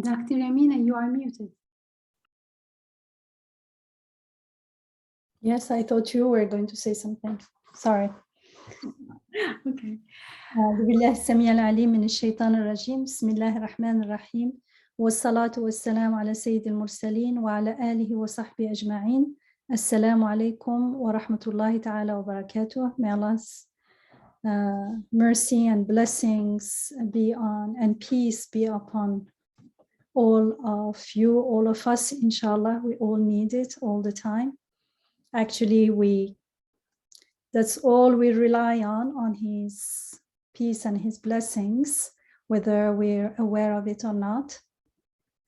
Dr. Amina, you are muted. Yes, I thought you were going to say something. Sorry. Okay. أعوذ بالله السميع العليم من الشيطان الرجيم بسم الله الرحمن الرحيم والصلاة والسلام على سيد المرسلين وعلى آله وصحبه أجمعين السلام عليكم ورحمة الله تعالى وبركاته. May Allah's mercy and blessings be on and peace be upon all of you, all of us, inshallah. We all need it all the time. Actually, that's all we rely on his peace and his blessings, whether we're aware of it or not.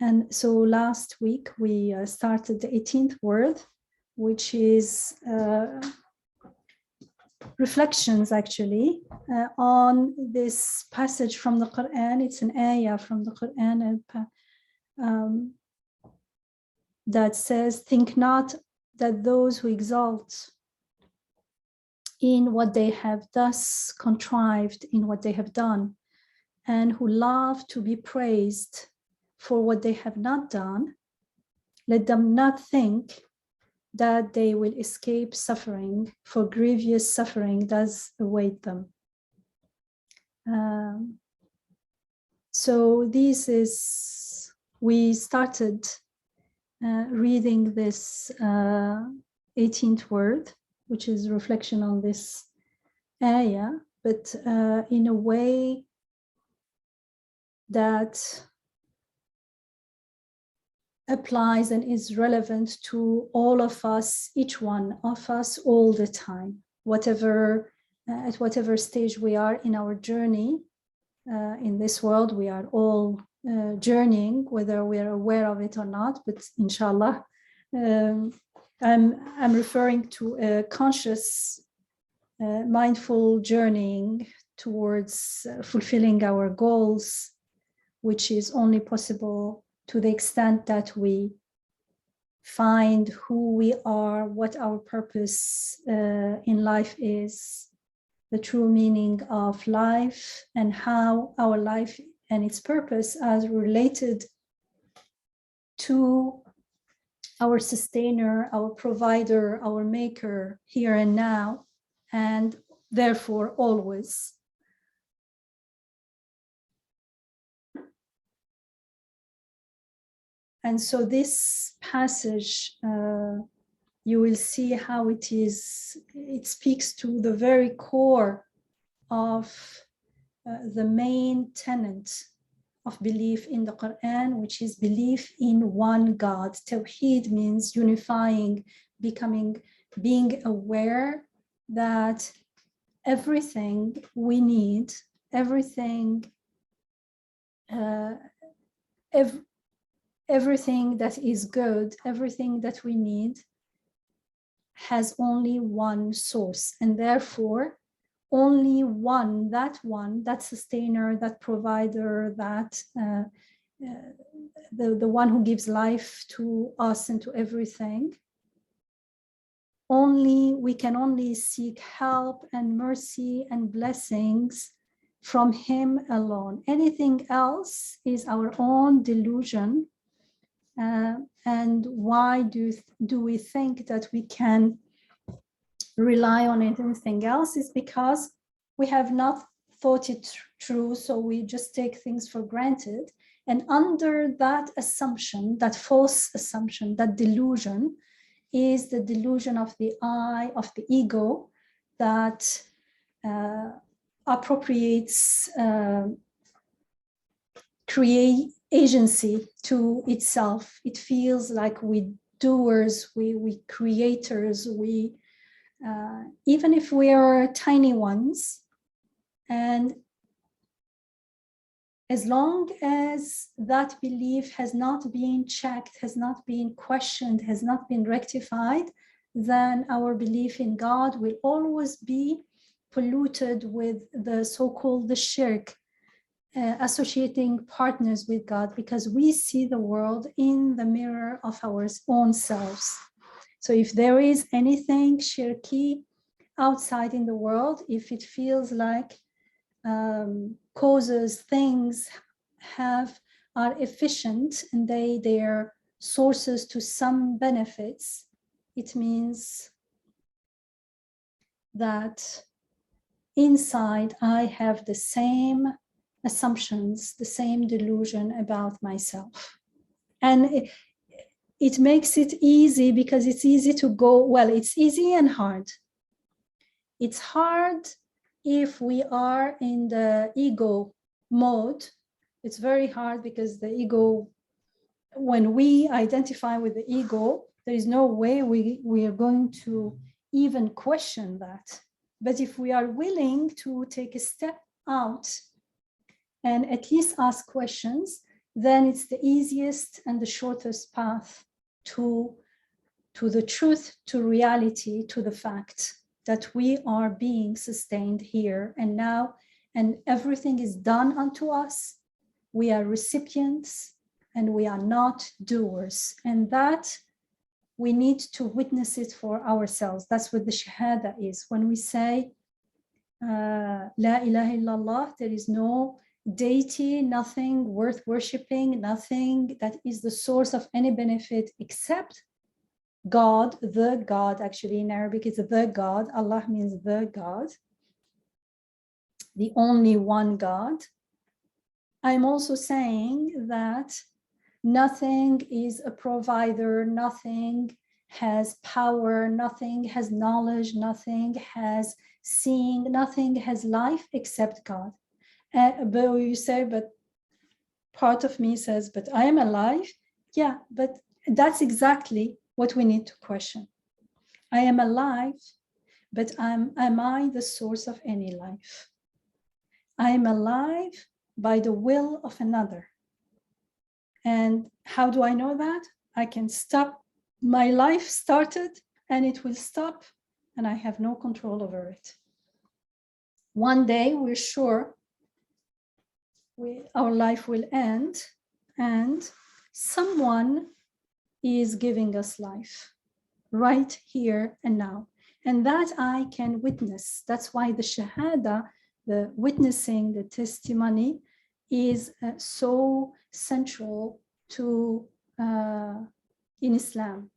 And so last week we started the 18th word, which is reflections actually on this passage from the Quran. It's an ayah from the Quran that says, think not that those who exult in what they have thus contrived, in what they have done, and who love to be praised for what they have not done, let them not think that they will escape suffering, for grievous suffering does await them. So this is, we started reading this 18th word, which is reflection on this ayah, but in a way that applies and is relevant to all of us, each one of us, all the time, whatever at whatever stage we are in our journey in this world. We are all journeying, whether we are aware of it or not, but inshallah, I'm referring to a conscious, mindful journeying towards fulfilling our goals, which is only possible to the extent that we find who we are, what our purpose in life is, the true meaning of life, and how our life and its purpose as related to our sustainer, our provider, our maker here and now, and therefore always. And so this passage, you will see how it speaks to the very core of the main tenet of belief in the Quran, which is belief in one God. Tawheed means unifying, being aware that everything we need, everything that is good, everything that we need has only one source, and therefore only one, that sustainer, that provider, that the one who gives life to us and to everything. We can only seek help and mercy and blessings from him alone. Anything else is our own delusion. And why do we think that we can rely on anything else? Is because we have not thought it through, so we just take things for granted. And under that assumption, that false assumption, that delusion, is the delusion of the I, of the ego, that appropriates, create agency to itself. It feels like we doers, we creators, we even if we are tiny ones, and as long as that belief has not been checked, has not been questioned, has not been rectified, then our belief in God will always be polluted with the so-called the shirk, associating partners with God, because we see the world in the mirror of our own selves. So if there is anything shirky outside in the world, if it feels like causes, things have are efficient and they're sources to some benefits, it means that inside I have the same assumptions, the same delusion about myself. And it makes it easy because it's easy to go, well, it's easy and hard. It's hard if we are in the ego mode. It's very hard because the ego, when we identify with the ego, there is no way we are going to even question that. But if we are willing to take a step out and at least ask questions, then it's the easiest and the shortest path to the truth, to reality, to the fact that we are being sustained here and now, and everything is done unto us. We are recipients and we are not doers. And that we need to witness it for ourselves. That's what the Shahada is. When we say, La ilaha illallah, there is no deity, nothing worth worshipping, nothing that is the source of any benefit except God, the God. Actually in Arabic it's the God. Allah means the God, the only one God. I'm also saying that nothing is a provider, nothing has power, nothing has knowledge, nothing has seeing, nothing has life except God. But you say, but part of me says, but I am alive. Yeah, but that's exactly what we need to question. I am alive, but am I the source of any life? I am alive by the will of another. And how do I know that? I can stop. My life started and it will stop and I have no control over it. One day we're sure our life will end and someone is giving us life right here and now. And that I can witness. That's why the Shahada, the witnessing, the testimony is so central to in Islam.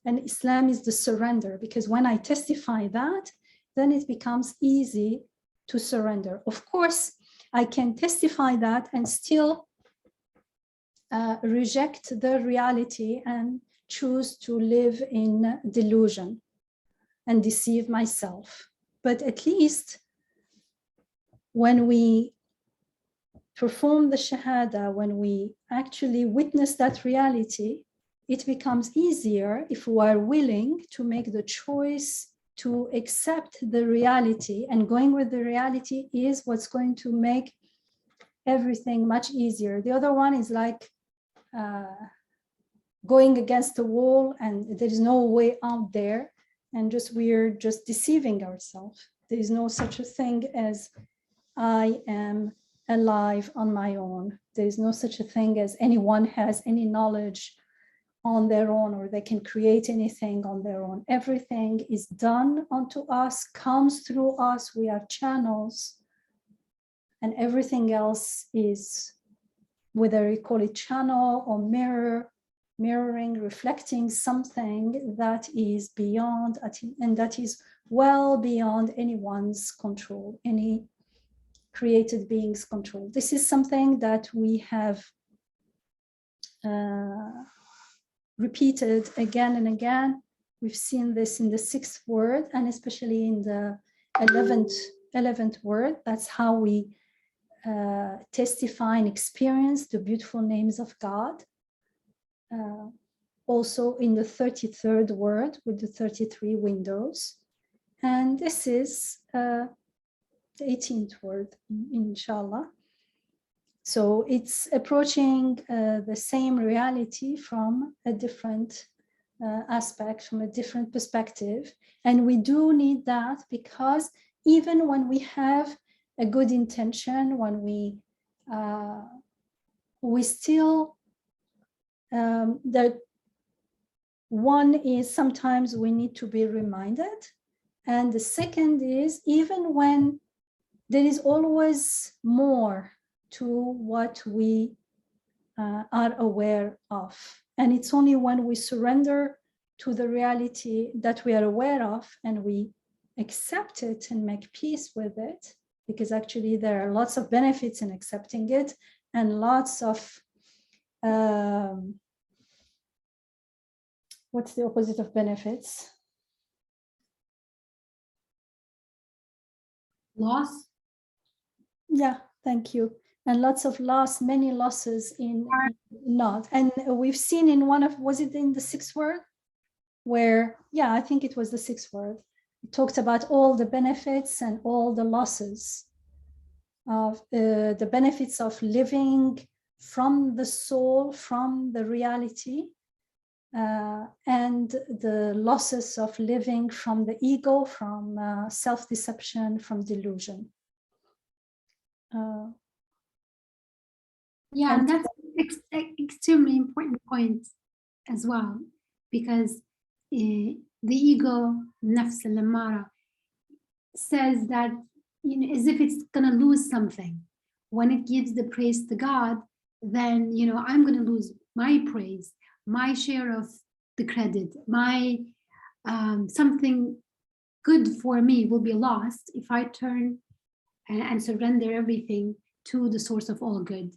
And Islam is the surrender, because when I testify that, then it becomes easy to surrender. Of course, I can testify that and still reject the reality and choose to live in delusion and deceive myself. But at least when we perform the Shahada, when we actually witness that reality, it becomes easier if we are willing to make the choice to accept the reality, and going with the reality is what's going to make everything much easier. The other one is like going against the wall and there is no way out there, and we're just deceiving ourselves. There is no such a thing as I am alive on my own. There is no such a thing as anyone has any knowledge on their own, or they can create anything on their own. Everything is done unto us, comes through us. We are channels, and everything else is, whether you call it channel or mirroring, reflecting something that is beyond, and that is well beyond anyone's control, any created being's control. This is something that we have repeated again and again. We've seen this in the 6th word, and especially in the 11th word. That's how we testify and experience the beautiful names of God. Also in the 33rd word with the 33 windows. And this is the 18th word, inshallah. So it's approaching the same reality from a different aspect, from a different perspective. And we do need that, because even when we have a good intention, when we still, that one is sometimes we need to be reminded. And the second is, even when there is always more to what we are aware of. And it's only when we surrender to the reality that we are aware of and we accept it and make peace with it, because actually there are lots of benefits in accepting it and lots of what's the opposite of benefits? Loss. Yeah, thank you. And lots of loss, many losses in not. And we've seen in one of, was it in the sixth word? Where, yeah, I think it was the sixth word. It talked about all the benefits and all the losses of the benefits of living from the soul, from the reality, and the losses of living from the ego, from self-deception, from delusion. Yeah, and that's extremely important point as well, because the ego, nafs al-amara, says that, you know, as if it's going to lose something. When it gives the praise to God, then, you know, I'm going to lose my praise, my share of the credit, my something good for me will be lost if I turn and surrender everything to the source of all good.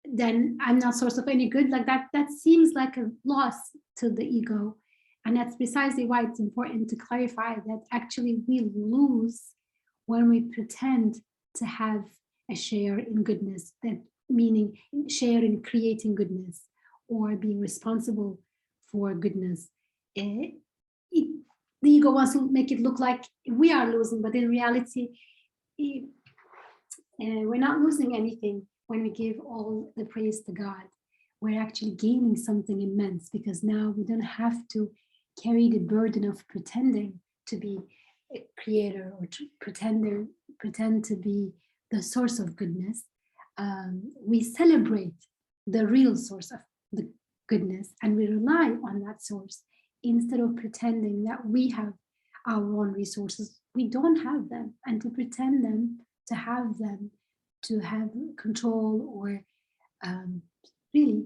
Then I'm not source of any good. Like that seems like a loss to the ego. And that's precisely why it's important to clarify that actually we lose when we pretend to have a share in goodness, that meaning share in creating goodness or being responsible for goodness. The ego wants to make it look like we are losing, but in reality, we're not losing anything when we give all the praise to God. We're actually gaining something immense, because now we don't have to carry the burden of pretending to be a creator or to pretend to be the source of goodness. We celebrate the real source of the goodness and we rely on that source instead of pretending that we have our own resources. We don't have them, and to pretend them, to have control or really,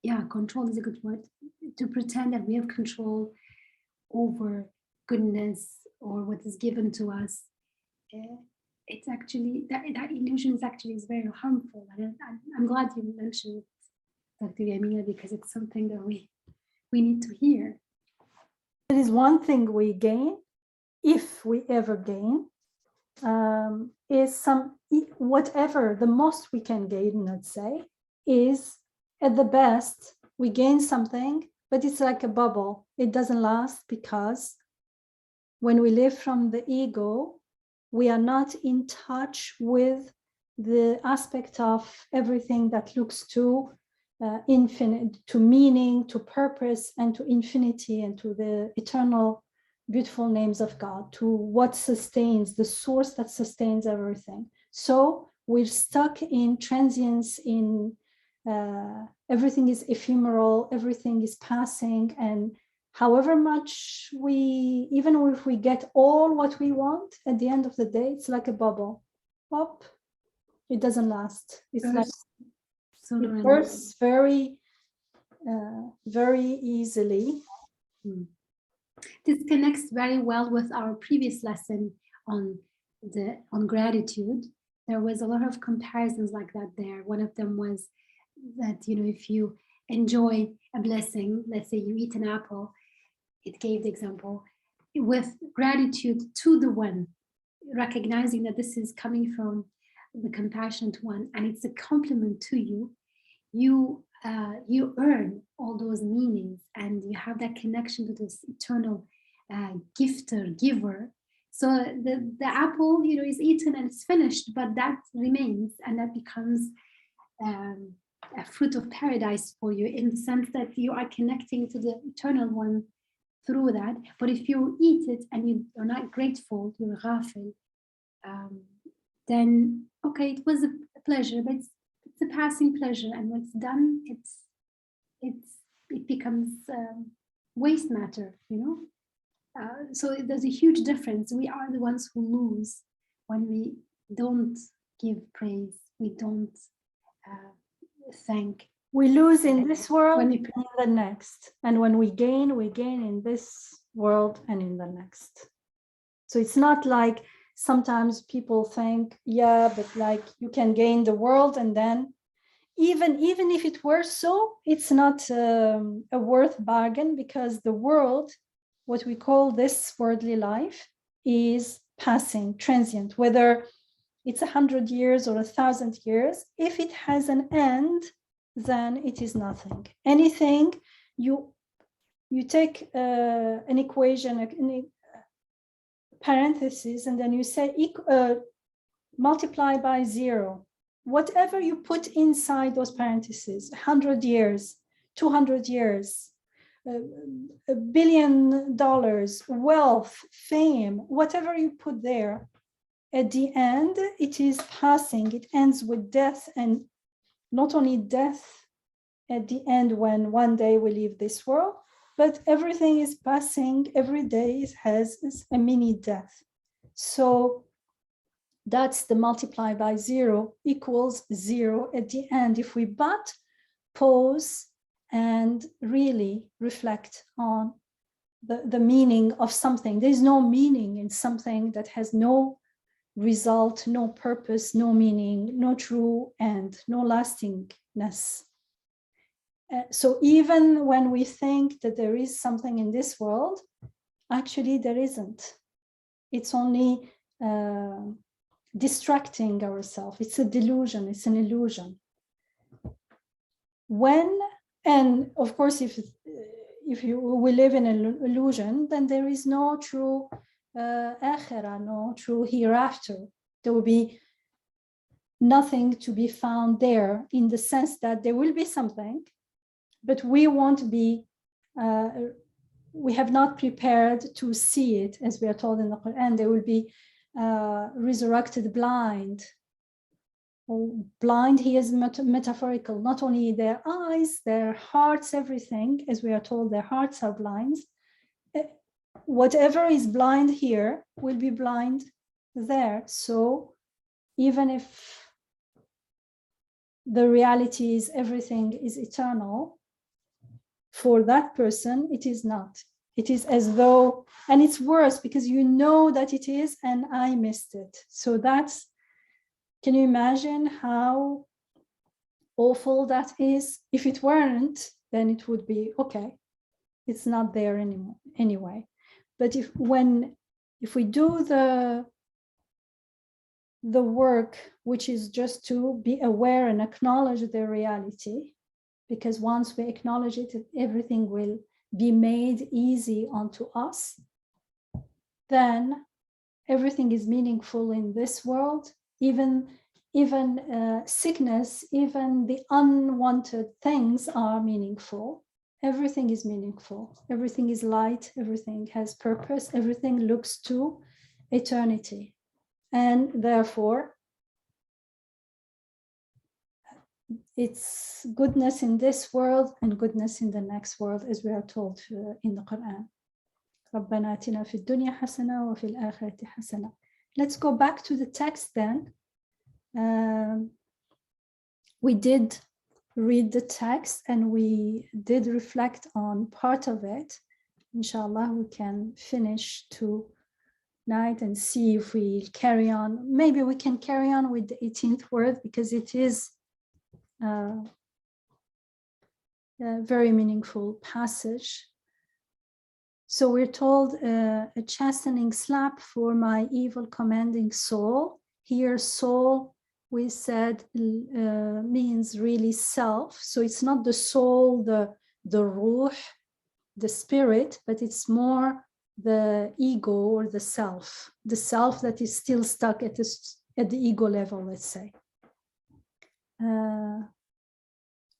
yeah, control is a good word. To pretend that we have control over goodness or what is given to us, it's actually, that illusion is very harmful. And I'm glad you mentioned it, Dr. Yamina, because it's something that we need to hear. There is one thing we gain, if we ever gain, is whatever the most we can gain, let's say, is at the best we gain something, but it's like a bubble. It doesn't last, because when we live from the ego, we are not in touch with the aspect of everything that looks to infinite, to meaning, to purpose, and to infinity, and to the eternal beautiful names of God, to what sustains, the source that sustains everything. So we're stuck in transience, in everything is ephemeral, everything is passing, and however much even if we get all what we want, at the end of the day, it's like a bubble. Pop, it doesn't last. It's like it bursts very, very easily. This connects very well with our previous lesson on gratitude. There was a lot of comparisons like that there. One of them was that, you know, if you enjoy a blessing, let's say you eat an apple, it gave the example, with gratitude to the one, recognizing that this is coming from the compassionate one and it's a compliment to you, you earn all those meanings and you have that connection to this eternal gifter, giver. So the apple, you know, is eaten and it's finished, but that remains and that becomes a fruit of paradise for you, in the sense that you are connecting to the eternal one through that. But if you eat it and you are not grateful, you're ghafil, then okay, it was a pleasure, but it's a passing pleasure, and when it's done, it becomes waste matter, you know. So there's a huge difference. We are the ones who lose when we don't give praise, we don't thank. We lose in this world When and we in the next. And when we gain in this world and in the next. So it's not like sometimes people think, yeah, but like you can gain the world and then even if it were so, it's not a worth bargain, because the world, what we call this worldly life, is passing, transient, whether it's 100 years or 1,000 years. If it has an end, then it is nothing. Anything, you take an equation, a parenthesis, and then you say multiply by 0. Whatever you put inside those parentheses, 100 years, 200 years, $1 billion, wealth, fame, whatever you put there, at the end, it is passing. It ends with death, and not only death at the end when one day we leave this world, but everything is passing. Every day has a mini death. So that's the multiply by 0 equals 0 at the end. If we but pause and really reflect on the meaning of something, there's no meaning in something that has no result, no purpose, no meaning, no true end, no lastingness. So even when we think that there is something in this world, actually there isn't. It's only distracting ourselves. It's a delusion, it's an illusion. And of course, if we live in an illusion, then there is no true akhirah, no true hereafter. There will be nothing to be found there, in the sense that there will be something, but we won't be, we have not prepared to see it, as we are told in the Quran. There will be resurrected blind. Blind here is metaphorical, not only their eyes, their hearts, everything, as we are told, their hearts are blind. Whatever is blind here will be blind there. So even if the reality is everything is eternal, for that person, it is not. It is as though, and it's worse because you know that it is, and I missed it. So that's, can you imagine how awful that is? If it weren't, then it would be okay. It's not there anymore anyway. But if we do the work, which is just to be aware and acknowledge the reality, because once we acknowledge it, everything will be made easy onto us, then everything is meaningful in this world. Even sickness, even the unwanted things are meaningful. Everything is meaningful. Everything is light. Everything has purpose. Everything looks to eternity. And therefore, it's goodness in this world and goodness in the next world, as we are told in the Quran. رَبَّنَا آتِنَا فِي الدُّنْيَا حَسَنَةً وَفِي الْآخِرَةِ حَسَنَةً. Let's go back to the text then. We did read the text and we did reflect on part of it. Inshallah, we can finish tonight and see if we carry on. Maybe we can carry on with the 18th word, because it is a very meaningful passage. So we're told a chastening slap for my evil commanding soul. Here, soul, we said, means really self. So it's not the soul, the ruh, the spirit, but it's more the ego or the self that is still stuck at the ego level, let's say.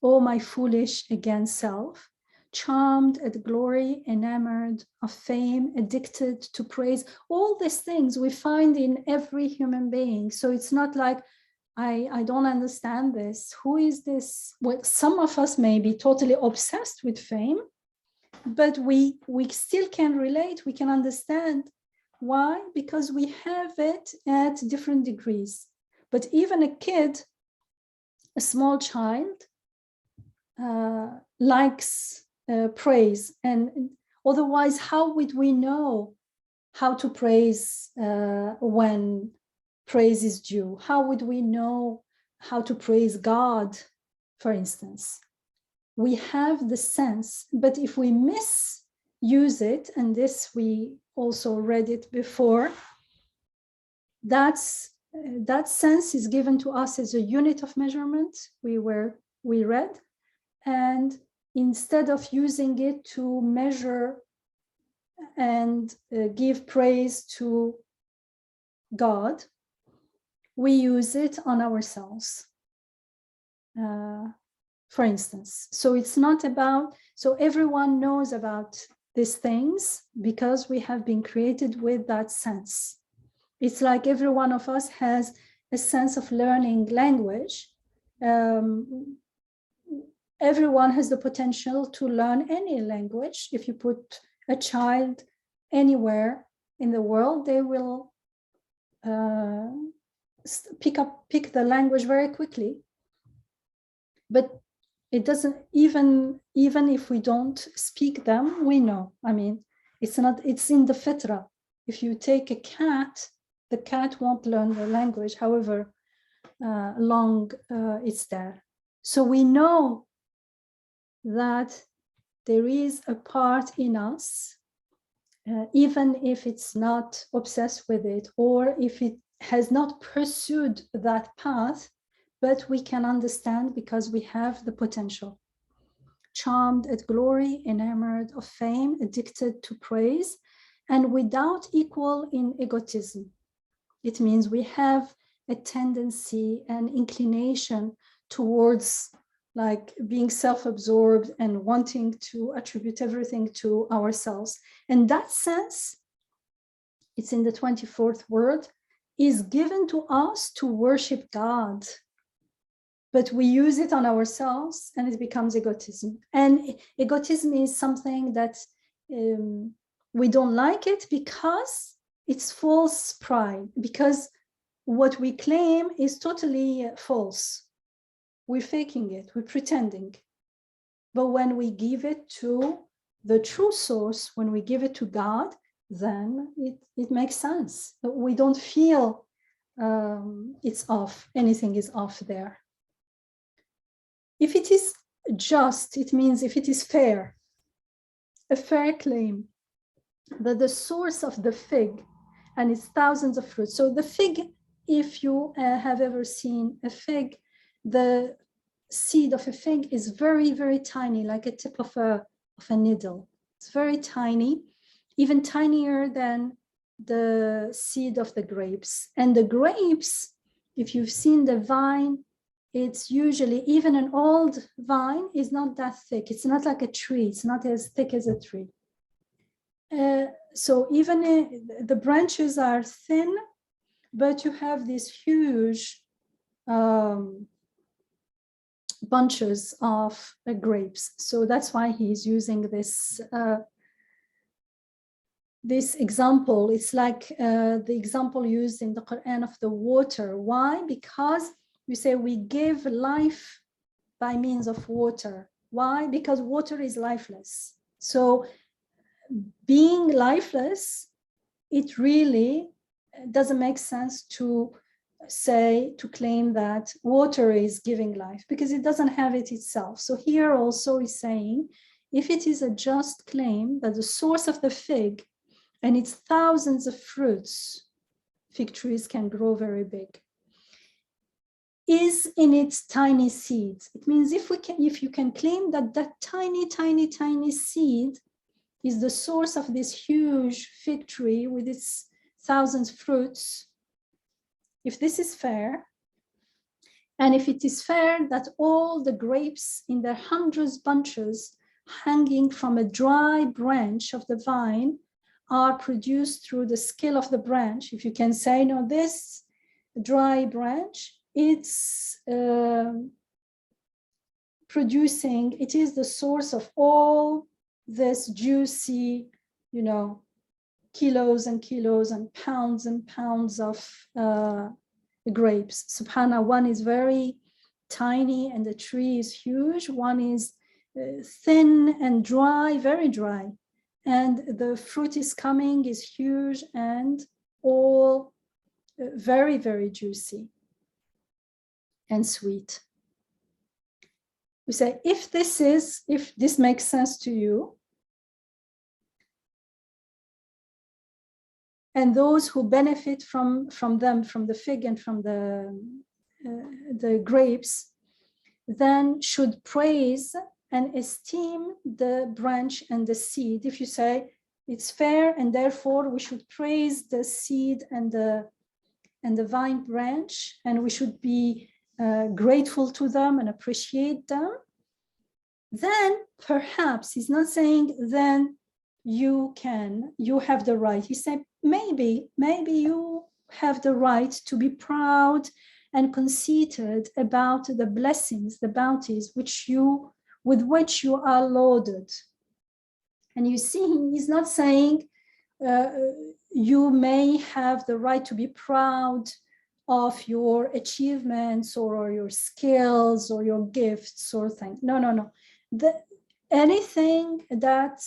Oh, my foolish again self, charmed at glory, enamored of fame, addicted to praise. All these things we find in every human being. So it's not like, I don't understand this. Who is this? Well, some of us may be totally obsessed with fame, but we still can relate, we can understand. Why? Because we have it at different degrees. But even a kid a small child likes praise, and otherwise, how would we know how to praise when praise is due? How would we know how to praise God, for instance? We have the sense, but if we misuse it, and this we also read it before, that sense is given to us as a unit of measurement, we read, and instead of using it to measure and give praise to God, we use it on ourselves, for instance. So it's not about, so everyone knows about these things because we have been created with that sense. It's like every one of us has a sense of learning language. Everyone has the potential to learn any language. If you put a child anywhere in the world, they will pick the language very quickly. But it doesn't, even if we don't speak them, we know. I mean, it's in the fitra. If you take a cat, the cat won't learn the language, however long it's there. So we know that there is a part in us, even if it's not obsessed with it, or if it has not pursued that path, but we can understand because we have the potential. Charmed at glory, enamored of fame, addicted to praise, and without equal in egotism. It means we have a tendency and inclination towards like being self-absorbed and wanting to attribute everything to ourselves. And that sense, it's in the 24th word, is given to us to worship God. But we use it on ourselves and it becomes egotism. And egotism is something that we don't like it because it's false pride, because what we claim is totally false. We're faking it, we're pretending. But when we give it to the true source, when we give it to God, then it makes sense. We don't feel it's off, anything is off there. If it is just, it means if it is fair, a fair claim that the source of the fig and its thousands of fruits. So the fig, if you have ever seen a fig, the seed of a fig is very, very tiny, like a tip of a needle. It's very tiny, even tinier than the seed of the grapes. And the grapes, if you've seen the vine, it's usually, even an old vine is not that thick. It's not like a tree. It's not as thick as a tree. So even the branches are thin, but you have these huge bunches of grapes. So that's why he's using this this example. It's like the example used in the Quran of the water. Why? Because we say we give life by means of water. Why? Because water is lifeless. So being lifeless, it really doesn't make sense to claim that water is giving life, because it doesn't have it itself. So here also is saying, if it is a just claim that the source of the fig and its thousands of fruits, fig trees can grow very big, is in its tiny seeds. It means if you can claim that that tiny, tiny, tiny seed is the source of this huge fig tree with its thousands of fruits, if this is fair, and if it is fair that all the grapes in their hundreds bunches hanging from a dry branch of the vine are produced through the skill of the branch, if you can say, no, this dry branch, it's producing, it is the source of all this juicy, kilos and kilos and pounds of grapes. Subhanallah, one is very tiny and the tree is huge. One is thin and dry, very dry. And the fruit is coming, is huge and all very, very juicy and sweet. We say, if this makes sense to you, and those who benefit from them, from the fig and from the grapes, then should praise and esteem the branch and the seed. If you say it's fair and therefore we should praise the seed and the vine branch, and we should be grateful to them and appreciate them, then perhaps, he's not saying then you have the right. He said maybe you have the right to be proud and conceited about the blessings, the bounties with which you are loaded. And you see, he's not saying you may have the right to be proud of your achievements or your skills or your gifts or things. No. Anything that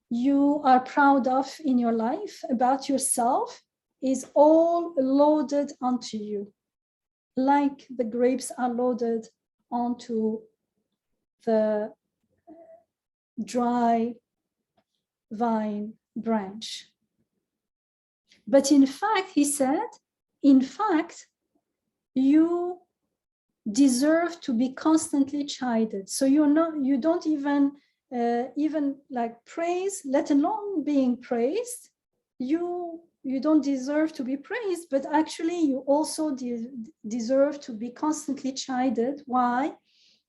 you are proud of in your life about yourself is all loaded onto you, like the grapes are loaded onto the dry vine branch. But in fact, he said, in fact, you deserve to be constantly chided. So you don't even like praise, let alone being praised. You don't deserve to be praised, but actually you also deserve to be constantly chided. Why?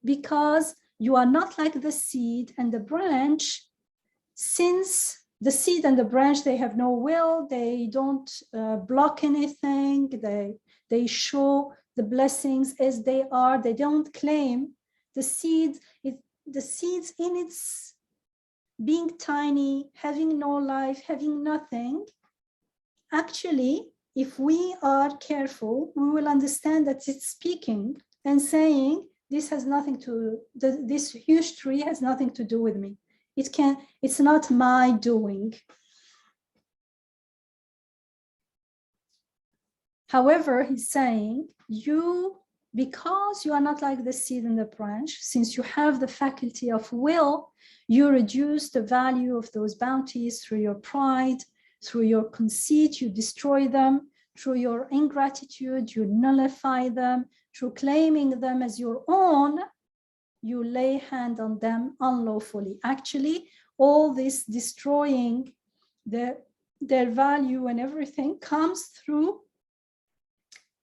Because you are not like the seed and the branch. Since the seed and the branch, they have no will, they don't block anything, they show the blessings as they are, they don't claim. The seeds in its being tiny, having no life, having nothing, actually, if we are careful, we will understand that it's speaking and saying, this huge tree has nothing to do with me. It's not my doing. However, he's saying, because you are not like the seed and the branch, since you have the faculty of will, you reduce the value of those bounties through your pride, through your conceit, you destroy them, through your ingratitude, you nullify them, through claiming them as your own, you lay hand on them unlawfully. Actually, all this destroying their value and everything comes through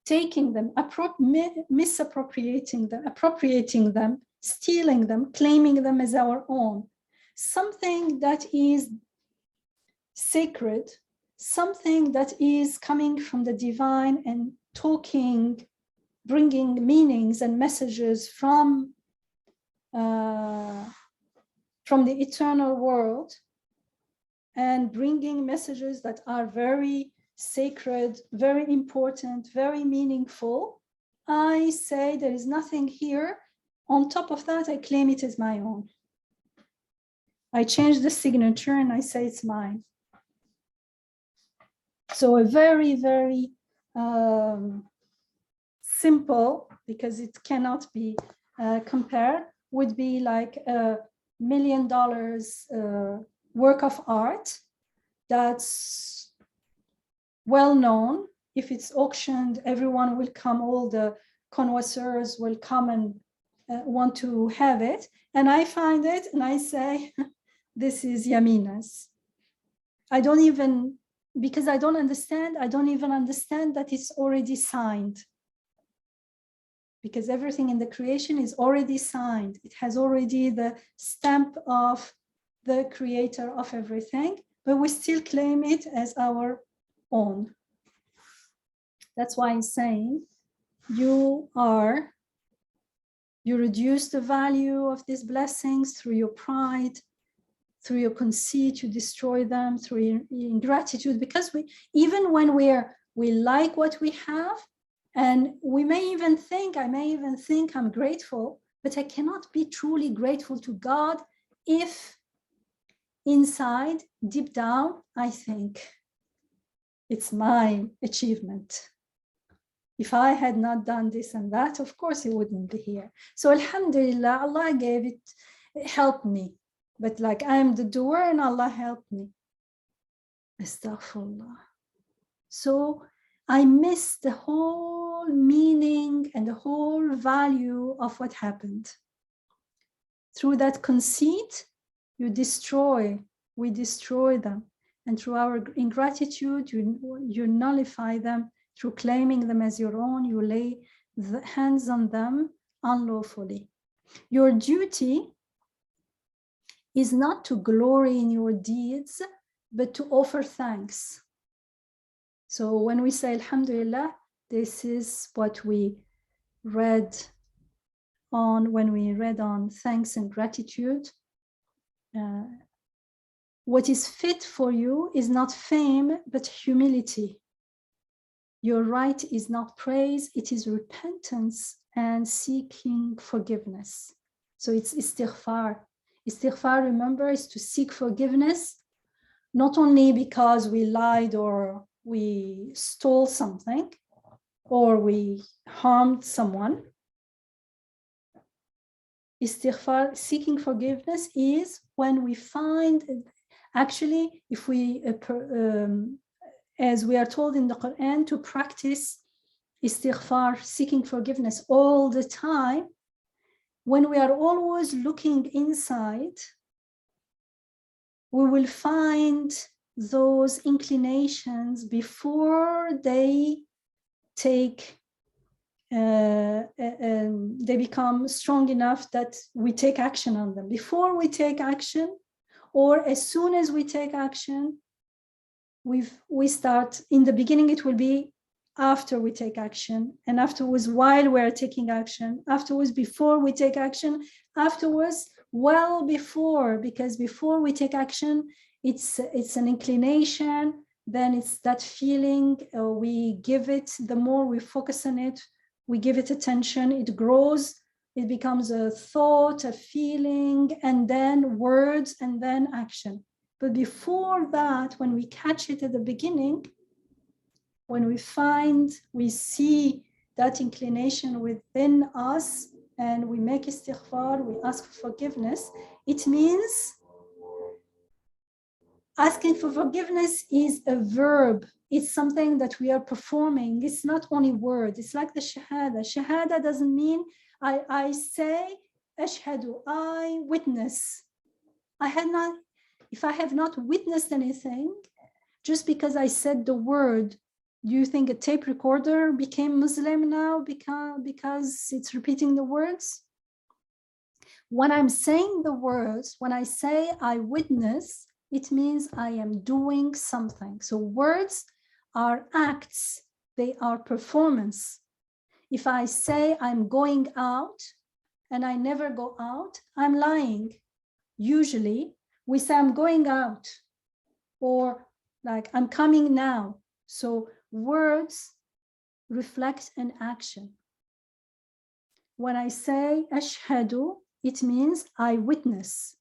taking them, misappropriating them, appropriating them, stealing them, claiming them as our own. Something that is sacred, something that is coming from the divine and talking, bringing meanings and messages from the eternal world, and bringing messages that are very sacred, very important, very meaningful. I say there is nothing here. On top of that, I claim it as my own. I change the signature and I say it's mine. So a very, very simple, because it cannot be compared, would be like $1 million work of art that's well known. If it's auctioned, everyone will come, all the connoisseurs will come and want to have it. And I find it and I say, this is Yamina's. Because I don't even understand that it's already signed. Because everything in the creation is already signed. It has already the stamp of the creator of everything, but we still claim it as our own. That's why I'm saying you reduce the value of these blessings through your pride, through your conceit, you destroy them, through your ingratitude, because even when we like what we have, And I may even think I'm grateful, but I cannot be truly grateful to God if inside, deep down, I think it's my achievement. If I had not done this and that, of course, it wouldn't be here. So alhamdulillah, Allah gave it, helped me. But like I'm the doer and Allah helped me. Astaghfirullah. So I missed the whole meaning and the whole value of what happened. Through that conceit, we destroy them. And through our ingratitude, you nullify them. Through claiming them as your own, you lay the hands on them unlawfully. Your duty is not to glory in your deeds, but to offer thanks. So when we say Alhamdulillah, this is what we read on when we read on thanks and gratitude. What is fit for you is not fame, but humility. Your right is not praise, it is repentance and seeking forgiveness. So it's istighfar. Istighfar, remember, is to seek forgiveness, not only because we lied or we stole something or we harmed someone. Istighfar, seeking forgiveness, is when we find, actually, if we, as we are told in the Quran, to practice istighfar, seeking forgiveness all the time, when we are always looking inside, we will find those inclinations before they take, they become strong enough that we take action on them. Before we take action, or as soon as we take action, we start, in the beginning it will be after we take action, and afterwards while we're taking action, afterwards before we take action, afterwards well before, because before we take action, it's an inclination, then it's that feeling, we give it, the more we focus on it, we give it attention, it grows, it becomes a thought, a feeling, and then words, and then action. But before that, when we catch it at the beginning, when we see that inclination within us, and we make istighfar, we ask for forgiveness, it means asking for forgiveness is a verb. It's something that we are performing. It's not only words. It's like the shahada. Shahada doesn't mean I say, ashhadu, I witness. If I have not witnessed anything, just because I said the word, do you think a tape recorder became Muslim now because it's repeating the words? When I'm saying the words, when I say I witness, it means I am doing something. So words are acts, they are performance. If I say I'm going out and I never go out, I'm lying. Usually we say I'm going out, or like I'm coming now. So words reflect an action. When I say ashhadu, it means I witness,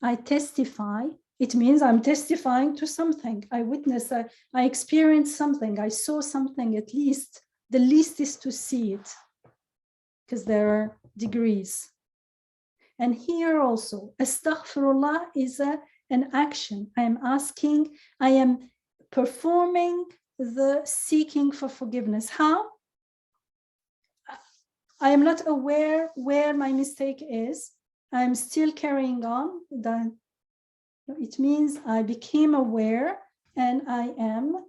I testify. It means I'm testifying to something. I witness, I experienced something, I saw something at least. The least is to see it, because there are degrees. And here also, astaghfirullah is an action. I am asking, I am performing the seeking for forgiveness. How? I am not aware where my mistake is. I'm still carrying on. It means I became aware and I am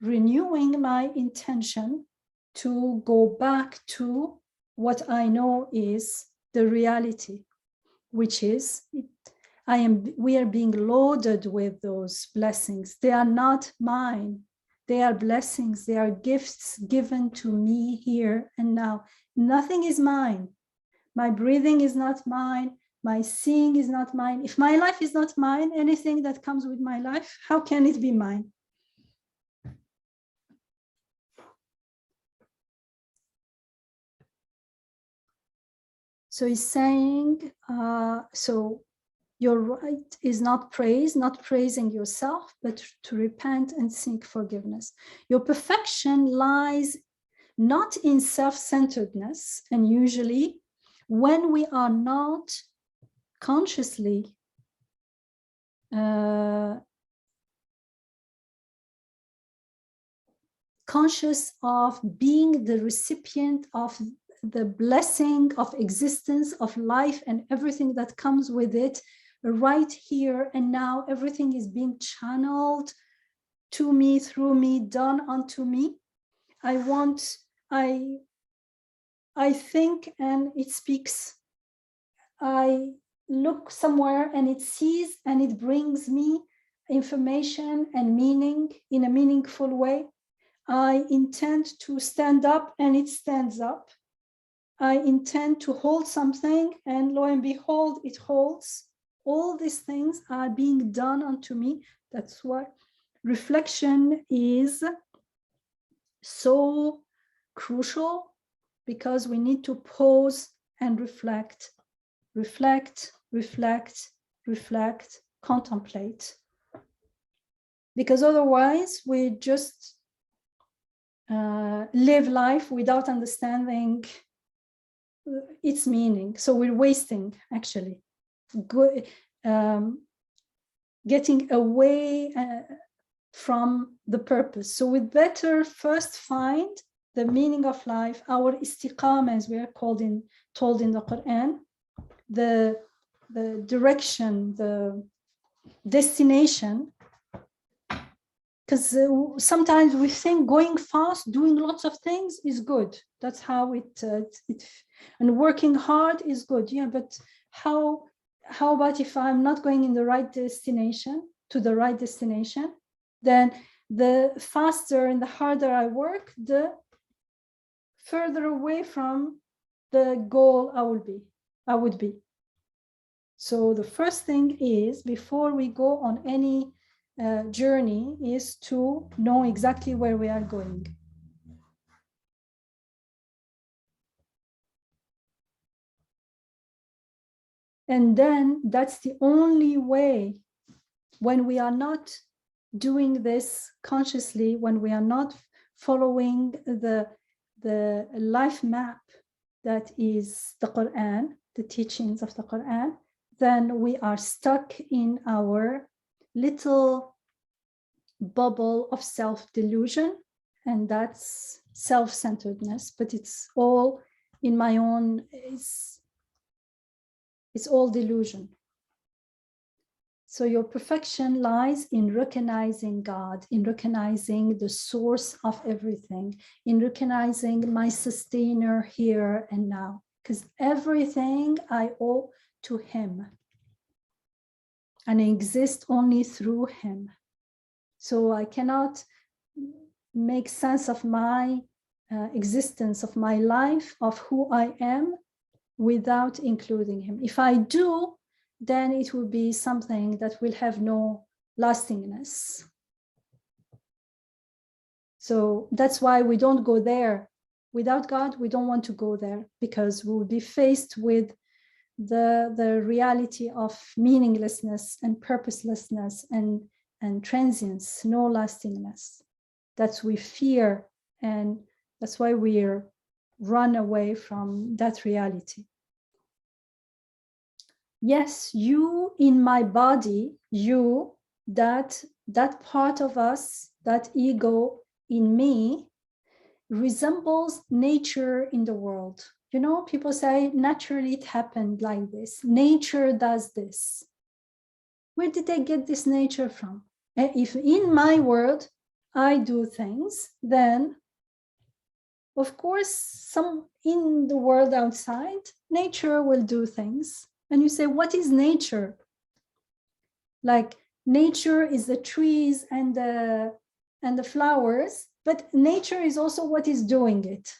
renewing my intention to go back to what I know is the reality, which is we are being loaded with those blessings. They are not mine. They are blessings. They are gifts given to me here and now. Nothing is mine. My breathing is not mine. My seeing is not mine. If my life is not mine, anything that comes with my life, how can it be mine? So he's saying, so your right is not praise, not praising yourself, but to repent and seek forgiveness. Your perfection lies not in self-centeredness, and usually when we are not consciously conscious of being the recipient of the blessing of existence, of life, and everything that comes with it, right here and now, everything is being channeled to me, through me, done unto me. I think and it speaks. I look somewhere and it sees and it brings me information and meaning in a meaningful way. I intend to stand up and it stands up. I intend to hold something and lo and behold, it holds. All these things are being done unto me. That's why reflection is so crucial, because we need to pause and reflect, contemplate. Because otherwise we just live life without understanding its meaning. So we're wasting, actually, getting away from the purpose. So we better first find the meaning of life, our istiqamah, as we are told in the Quran, the direction, the destination. Because sometimes we think going fast, doing lots of things is good. That's how it and working hard is good. Yeah, but how about if I'm not going in the right destination, to the right destination? Then the faster and the harder I work, the further away from the goal I would be. So the first thing is, before we go on any journey, is to know exactly where we are going. And then that's the only way, when we are not doing this consciously, when we are not following the life map that is the Quran, the teachings of the Quran, then we are stuck in our little bubble of self-delusion, and that's self-centeredness. But it's all in my own, it's all delusion. So your perfection lies in recognizing God, in recognizing the source of everything, in recognizing my sustainer here and now, because everything I owe to him, and I exist only through him. So I cannot make sense of my existence, of my life, of who I am, without including him. If I do, then it will be something that will have no lastingness. So that's why we don't go there. Without God, we don't want to go there, because we'll be faced with the reality of meaninglessness and purposelessness and transience, no lastingness. That's we fear, and that's why we run away from that reality. Yes, you in my body, you, that part of us, that ego in me, resembles nature in the world. You know, people say naturally it happened like this. Nature does this. Where did they get this nature from? If in my world I do things, then of course some in the world outside, nature will do things. And you say, what is nature? Like, nature is the trees and the flowers, but nature is also what is doing it.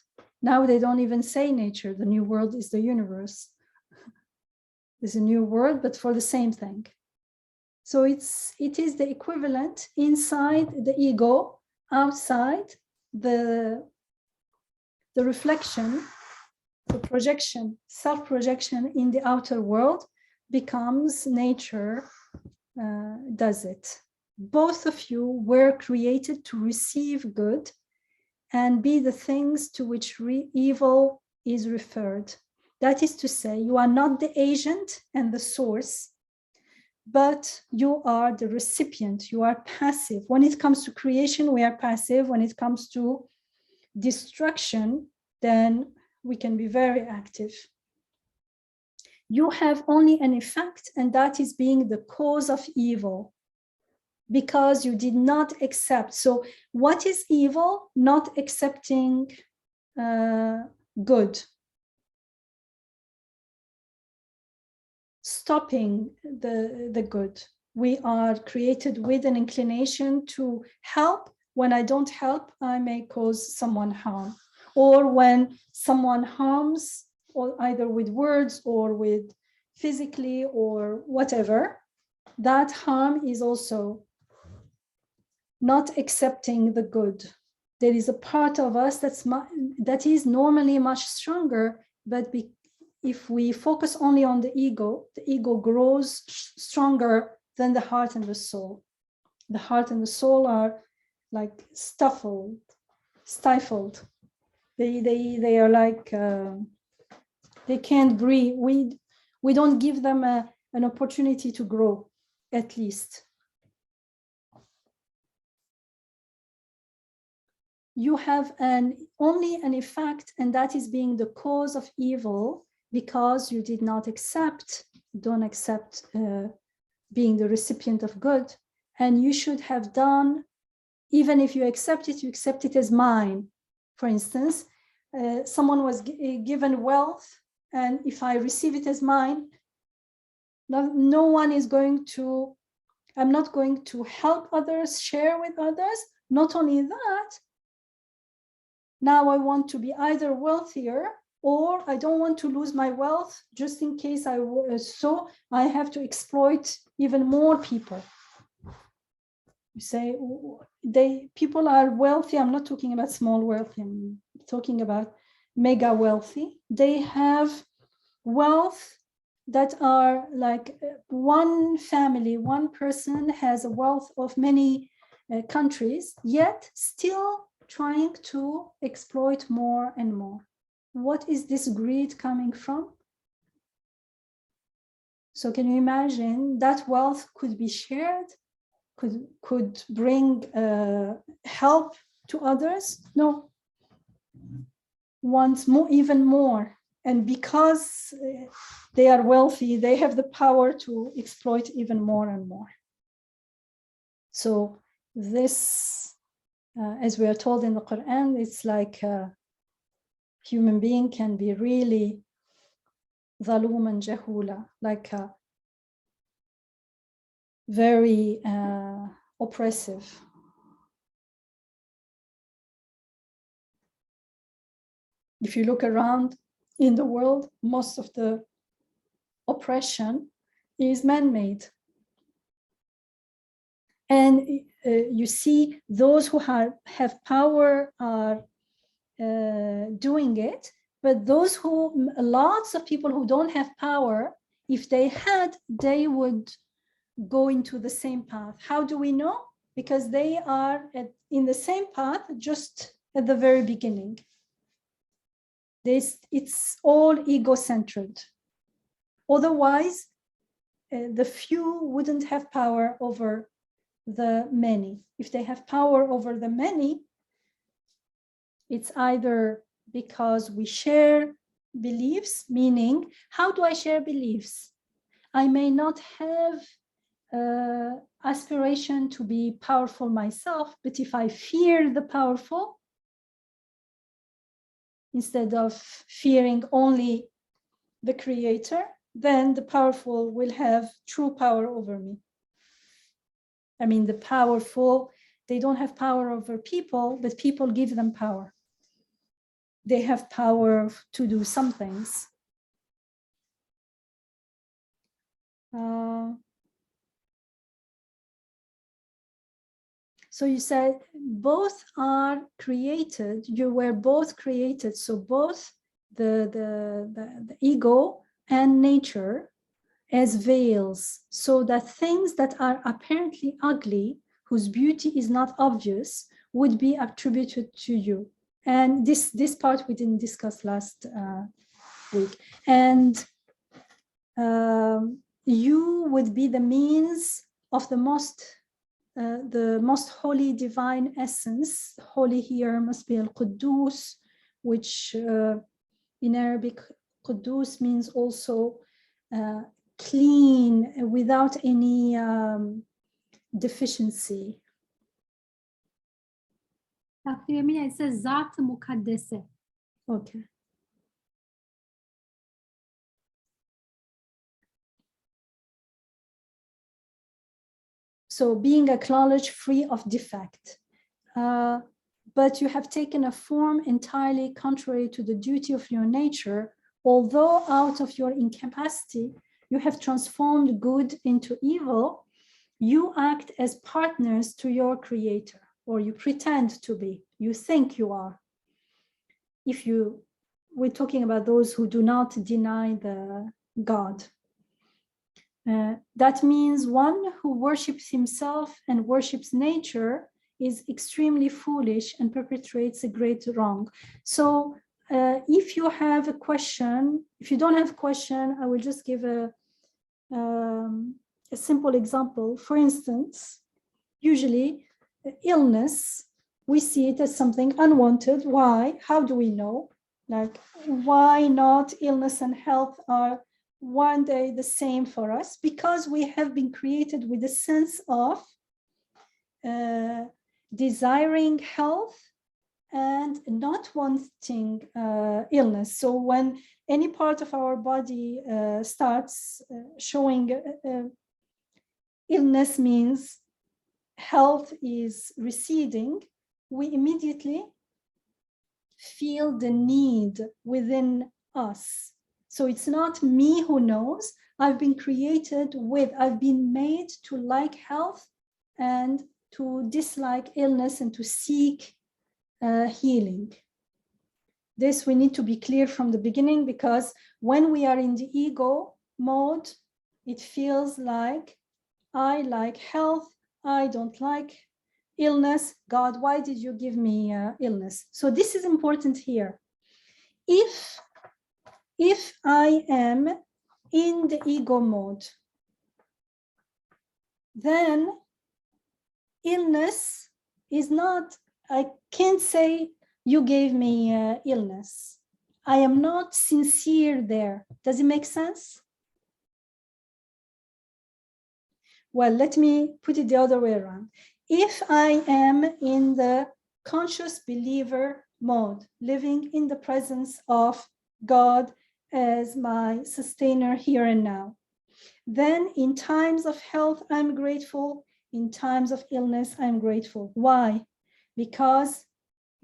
Now they don't even say nature. The new world is the universe. There's a new word, but for the same thing. So it is the equivalent inside the ego, outside the reflection the projection, self-projection in the outer world becomes nature does it. Both of you were created to receive good and be the things to which evil is referred. That is to say, you are not the agent and the source, but you are the recipient. You are passive. When it comes to creation, we are passive. When it comes to destruction, then we can be very active. You have only an effect, and that is being the cause of evil, because you did not accept. So what is evil? Not accepting good. Stopping the good. We are created with an inclination to help. When I don't help, I may cause someone harm. Or when someone harms, or either with words or with physically or whatever, that harm is also not accepting the good. There is a part of us that is normally much stronger, but if we focus only on the ego grows stronger than the heart and the soul. The heart and the soul are like stifled. They are like they can't breathe. We don't give them an opportunity to grow, at least. You have only an effect, and that is being the cause of evil, because you did not don't accept being the recipient of good. And you should have done, even if you accept it, you accept it as mine. For instance, someone was given wealth, and if I receive it as mine, no one is going to, I'm not going to help others, share with others. Not only that, now I want to be either wealthier, or I don't want to lose my wealth just in case so I have to exploit even more people. You say people are wealthy. I'm not talking about small wealthy. I'm talking about mega wealthy. They have wealth that are like one family, one person has a wealth of many countries, yet still trying to exploit more and more. What is this greed coming from? So can you imagine that wealth could be shared, could bring help to others? No. Wants more, even more. And because they are wealthy, they have the power to exploit even more and more. So this, as we are told in the Quran, it's like a human being can be really zaluman jahula, like very oppressive. If you look around in the world, most of the oppression is man-made. And you see those who have power are doing it, but lots of people who don't have power, if they had, they would go into the same path. How do we know? Because they are in the same path just at the very beginning. It's all ego-centered. Otherwise, the few wouldn't have power over the many. If they have power over the many, it's either because we share beliefs, meaning, how do I share beliefs? I may not have aspiration to be powerful myself, but if I fear the powerful, instead of fearing only the creator, then the powerful will have true power over me. I mean, the powerful, they don't have power over people, but people give them power. They have power to do some things. So you said both are created, you were both created, so both the ego and nature as veils, so that things that are apparently ugly, whose beauty is not obvious, would be attributed to you. And this part we didn't discuss last week. And you would be the means of the most holy divine essence. Holy here must be al-Quddus, which in Arabic, Quddus means also clean, without any deficiency. Dr. Yamina, it says Zat Mukaddese. Okay. So being acknowledged free of defect. But you have taken a form entirely contrary to the duty of your nature, although out of your incapacity, you have transformed good into evil. You act as partners to your creator, or you pretend to be, you think you are. We're talking about those who do not deny the God. That means one who worships himself and worships nature is extremely foolish and perpetrates a great wrong. So if you have a question, if you don't have a question, I will just give a simple example. For instance, usually illness, we see it as something unwanted. Why? How do we know? Like, why not illness and health are one day the same for us? Because we have been created with a sense of desiring health and not wanting illness. So when any part of our body starts showing illness, means health is receding, we immediately feel the need within us. So it's not me who knows. I've been created with, I've been made to like health and to dislike illness and to seek healing. This we need to be clear from the beginning, because when we are in the ego mode, it feels like I like health, I don't like illness. God, why did you give me illness? So this is important here. If I am in the ego mode, then illness is not, I can't say you gave me illness. I am not sincere there. Does it make sense? Well, let me put it the other way around. If I am in the conscious believer mode, living in the presence of God as my sustainer here and now, then in times of health, I'm grateful. In times of illness, I'm grateful. Why? Because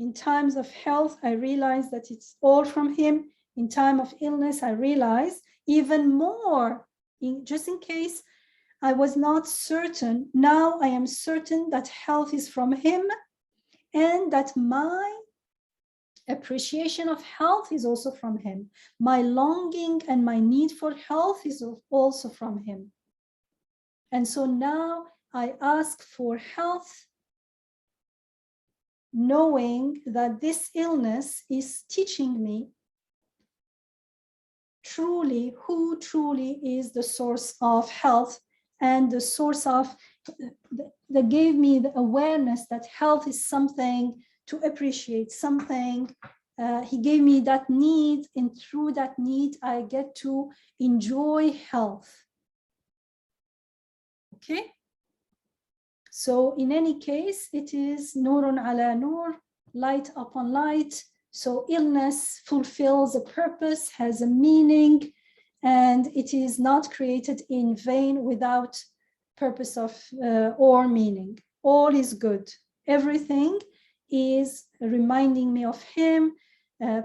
in times of health, I realize that it's all from him. In time of illness, I realize even more, just in case I was not certain, now I am certain that health is from him, and that my appreciation of health is also from him. My longing and my need for health is also from him. And so now I ask for health, knowing that this illness is teaching me truly who truly is the source of health, and the source of, that gave me the awareness that health is something to appreciate, something. He gave me that need, and through that need, I get to enjoy health. Okay? So in any case, it is nurun ala nur, light upon light. So illness fulfills a purpose, has a meaning, and it is not created in vain without purpose of or meaning. All is good. Everything is reminding me of him,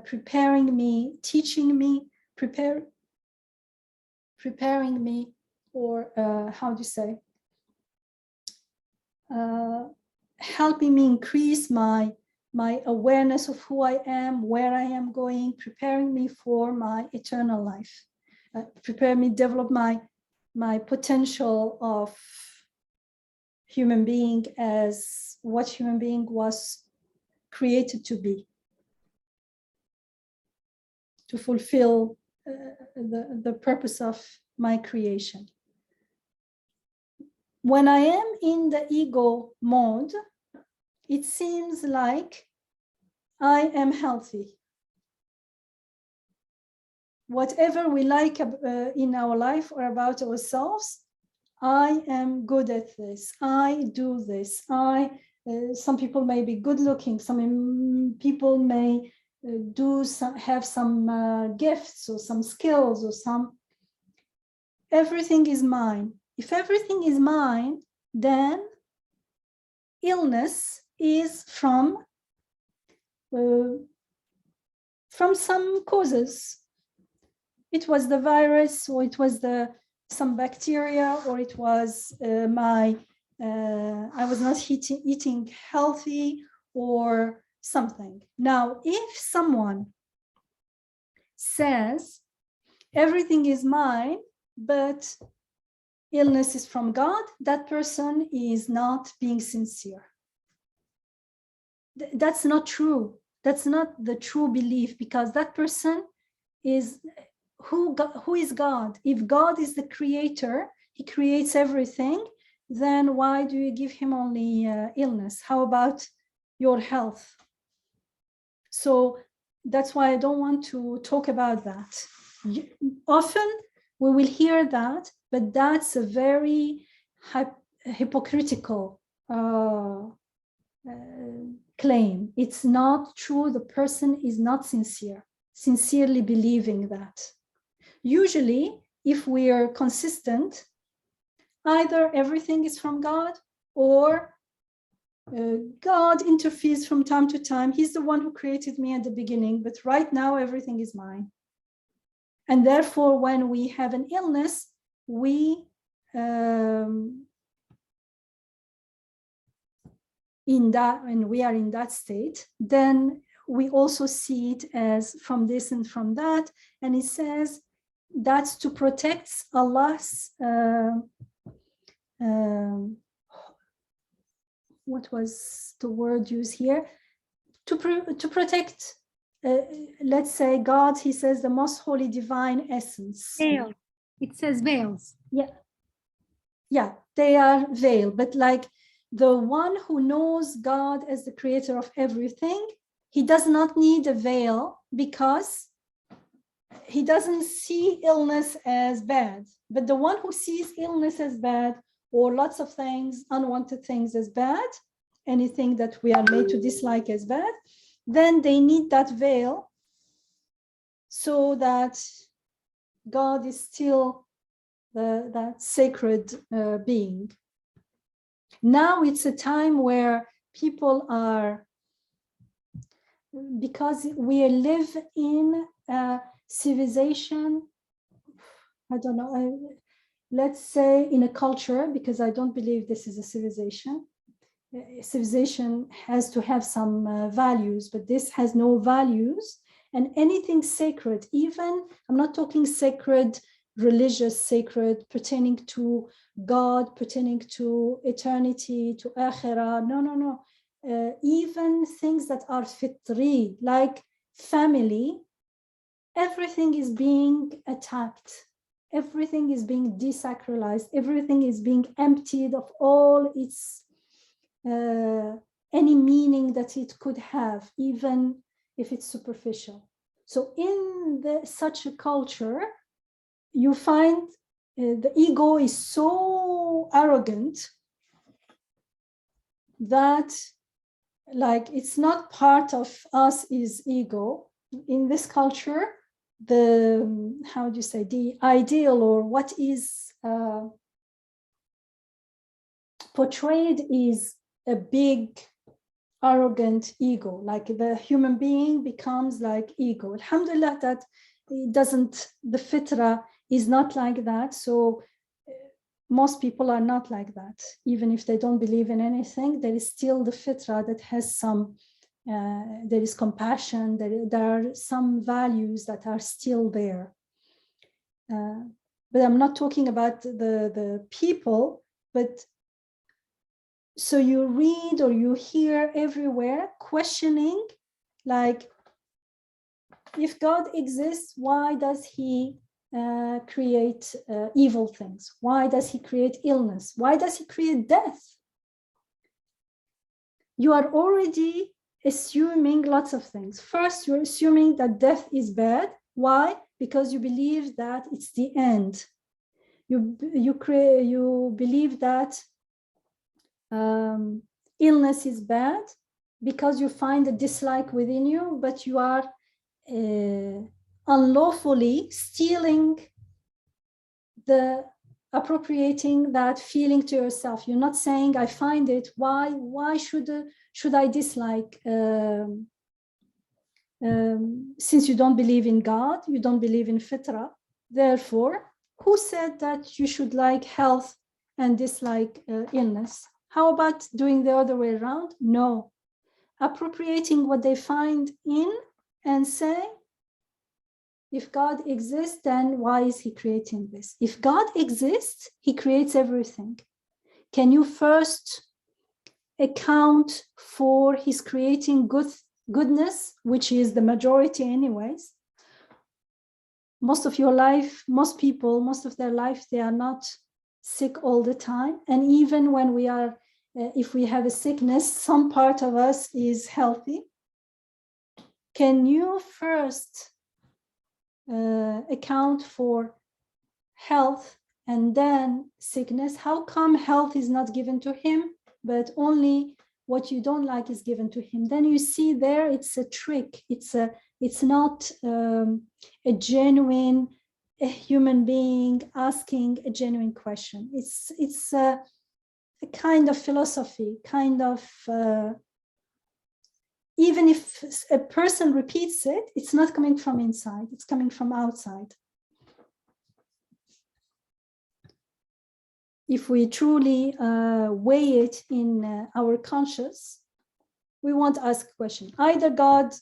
preparing me, teaching me, preparing me, or how do you say? Helping me increase my my awareness of who I am, where I am going, preparing me for my eternal life, prepare me develop my potential of human being as what human being was created to be, to fulfill the purpose of my creation. When I am in the ego mode, it seems like I am healthy. Whatever we like in our life or about ourselves, I am good at this. I do this. Some people may be good looking. Some people may have some gifts or some skills or some. Everything is mine. If everything is mine, then illness is from some causes. It was the virus, or it was some bacteria, or it was I was not eating healthy or something. Now, if someone says everything is mine, but illness is from God, that person is not being sincere. That's not true. That's not the true belief, because that person is who is God. If God is the creator, he creates everything, then why do you give him only illness? How about your health? So that's why I don't want to talk about that. Often we will hear that, but that's a very hypocritical claim. It's not true. The person is not sincerely believing that. Usually, if we are consistent, either everything is from God, or God interferes from time to time. He's the one who created me at the beginning, but right now everything is mine. And therefore, when we have an illness, we when we are in that state, then we also see it as from this and from that. And it says that's to protect Allah's what was the word used here? To protect, let's say, God, he says, the most holy divine essence. Veil. It says veils. Yeah, they are veiled, but like the one who knows God as the creator of everything, he does not need a veil, because he doesn't see illness as bad. But the one who sees illness as bad, or lots of things, unwanted things as bad, anything that we are made to dislike as bad, then they need that veil so that God is still that sacred being. Now it's a time where people are, because we live in a civilization, I don't know, let's say in a culture, because I don't believe this is a civilization. Civilization has to have some values, but this has no values. And anything sacred, even, I'm not talking sacred, religious, sacred, pertaining to God, pertaining to eternity, to akhirah. No. Even things that are fitri, like family, everything is being attacked. Everything is being desacralized. Everything is being emptied of all its any meaning that it could have, even if it's superficial. So in such a culture, you find the ego is so arrogant that, like, it's not part of us is ego. In this culture, how do you say, the ideal, or what is portrayed is a big arrogant ego, like the human being becomes like ego. Alhamdulillah that it doesn't, the fitra is not like that. So most people are not like that. Even if they don't believe in anything, there is still the fitra that has some there is compassion, there are some values that are still there. But I'm not talking about the people, but so you read or you hear everywhere questioning, like, if God exists, why does he create evil things? Why does he create illness? Why does he create death? You are already assuming lots of things. First, you're assuming that death is bad. Why? Because you believe that it's the end. You believe that illness is bad because you find a dislike within you, but you are unlawfully stealing appropriating that feeling to yourself. You're not saying, I find it, why should I dislike? Since you don't believe in God, you don't believe in fitra, therefore, who said that you should like health and dislike illness? How about doing the other way around? No. Appropriating what they find in and say, if God exists, then why is he creating this? If God exists, he creates everything. Can you first account for his creating goodness, which is the majority anyways? Most of your life, most people, most of their life, they are not sick all the time. And even when we are, if we have a sickness, some part of us is healthy. Can you first account for health and then sickness? How come health is not given to him, but only what you don't like is given to him? Then you see there, it's a trick. It's not a genuine human being asking a genuine question. It's a kind of philosophy, kind of even if a person repeats it, it's not coming from inside, it's coming from outside. If we truly weigh it in our conscious, we won't ask a question. Either God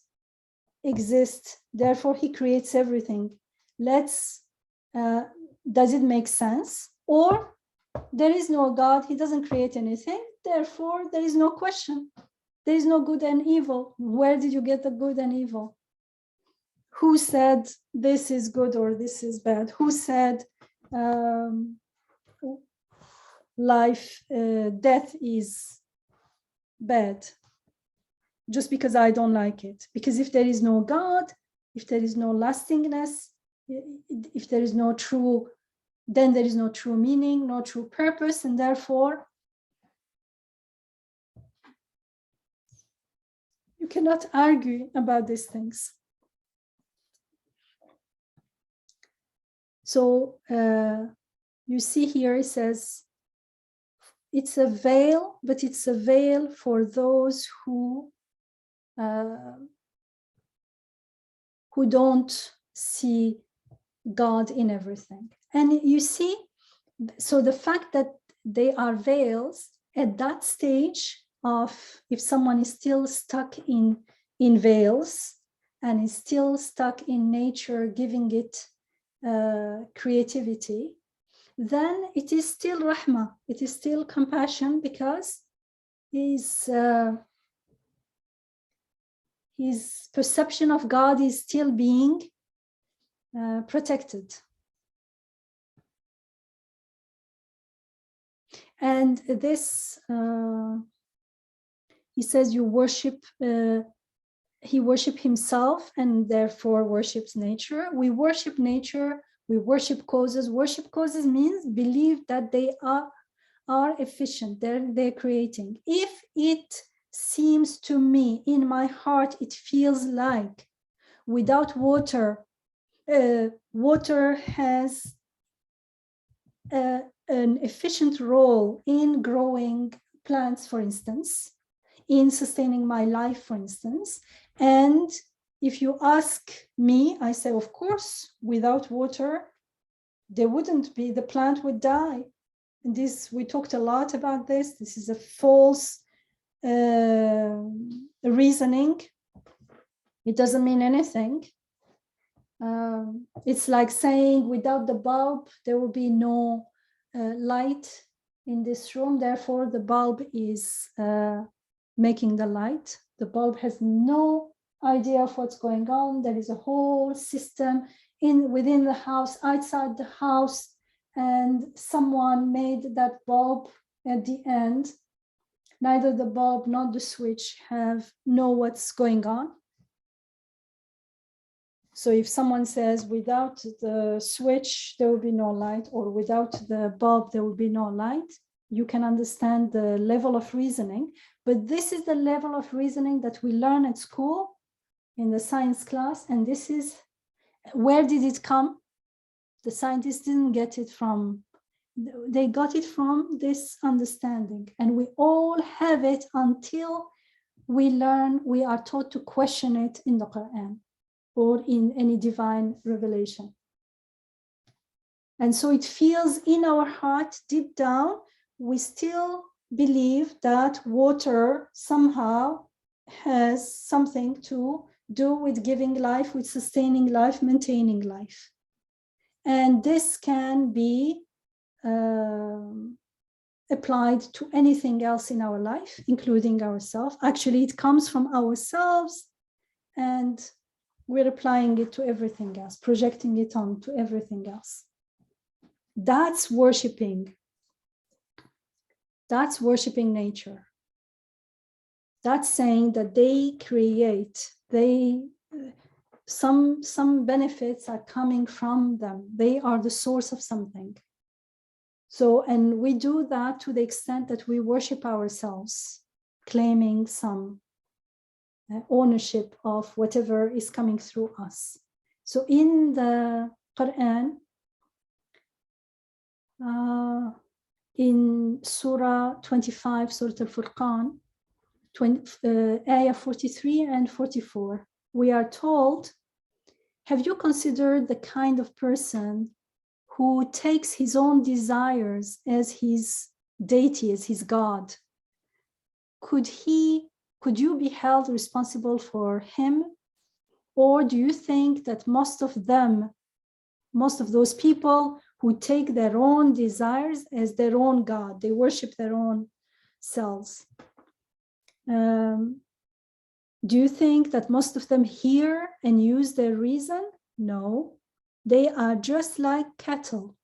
exists, therefore he creates everything. Does it make sense? Or there is no God, he doesn't create anything, therefore there is no question. There is no good and evil. Where did you get the good and evil? Who said this is good or this is bad? Who said death is bad? Just because I don't like it. Because if there is no God, if there is no lastingness, if there is no true, then there is no true meaning, no true purpose, and therefore you cannot argue about these things. So you see here it says, it's a veil, but it's a veil for those who don't see God in everything. And you see, so the fact that they are veils at that stage of, if someone is still stuck in veils and is still stuck in nature, giving it creativity, then it is still rahmah, it is still compassion, because his perception of God is still being protected. And this, he says, you worship, he worships himself and therefore worships nature. We worship nature, we worship causes. Worship causes means believe that they are efficient, they're creating. If it seems to me, in my heart, it feels like without water, water has an efficient role in growing plants, for instance, in sustaining my life, for instance. And if you ask me, I say, of course, without water, there wouldn't be, the plant would die. And this, we talked a lot about this. This is a false reasoning, it doesn't mean anything. It's like saying without the bulb, there will be no light in this room. Therefore, the bulb is making the light. The bulb has no idea of what's going on. There is a whole system within the house, outside the house, and someone made that bulb at the end. Neither the bulb nor the switch know what's going on. So if someone says without the switch, there will be no light, or without the bulb, there will be no light, you can understand the level of reasoning. But this is the level of reasoning that we learn at school in the science class. And this is, where did it come? The scientists didn't get it from, they got it from this understanding. And we all have it until we are taught to question it in the Quran or in any divine revelation. And so it feels in our heart, deep down, we still believe that water somehow has something to do with giving life, with sustaining life, maintaining life. And this can be applied to anything else in our life, including ourselves. Actually, it comes from ourselves, and we're applying it to everything else, projecting it onto everything else. That's worshiping. That's worshiping nature. That's saying that they create, some benefits are coming from them. They are the source of something. So, and we do that to the extent that we worship ourselves, claiming some ownership of whatever is coming through us. So in the Quran, in Surah 25, Surah Al-Furqan, Ayah 43 and 44, we are told, have you considered the kind of person who takes his own desires as his deity, as his God? Could you be held responsible for him? Or do you think that most of those people who take their own desires as their own God, they worship their own selves? Do you think that most of them hear and use their reason? No, they are just like cattle.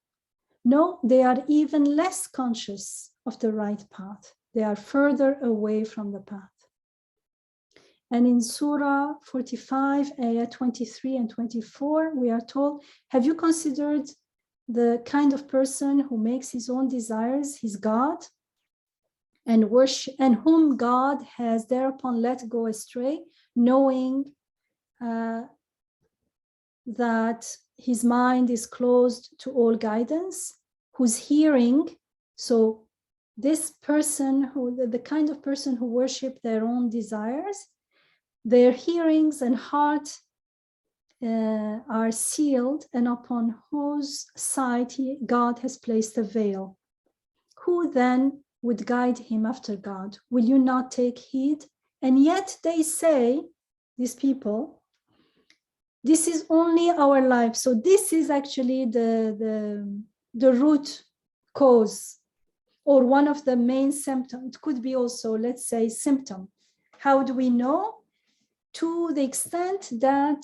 No, they are even less conscious of the right path. They are further away from the path. And in Surah 45, Ayah 23 and 24, we are told, have you considered the kind of person who makes his own desires his God, and whom God has thereupon let go astray, knowing that his mind is closed to all guidance, whose hearing, so this person, the kind of person who worship their own desires, their hearings and heart are sealed, and upon whose side God has placed a veil. Who then would guide him after God? Will you not take heed? And yet they say, these people, this is only our life. So this is actually the root cause, or one of the main symptoms. It could be also, let's say, symptom. How do we know? To the extent that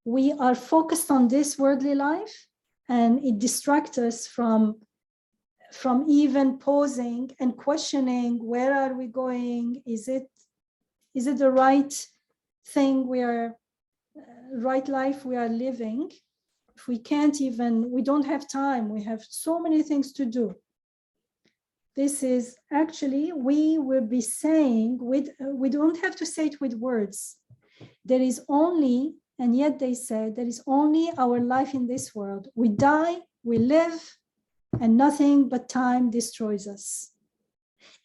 we are focused on this worldly life, and it distracts us from even pausing and questioning, where are we going? Is it the right thing right life we are living? If we can't even, we don't have time, we have so many things to do. This is actually, we will be saying, we don't have to say it with words. There is only, and yet they say, there is only our life in this world. We die, we live, and nothing but time destroys us.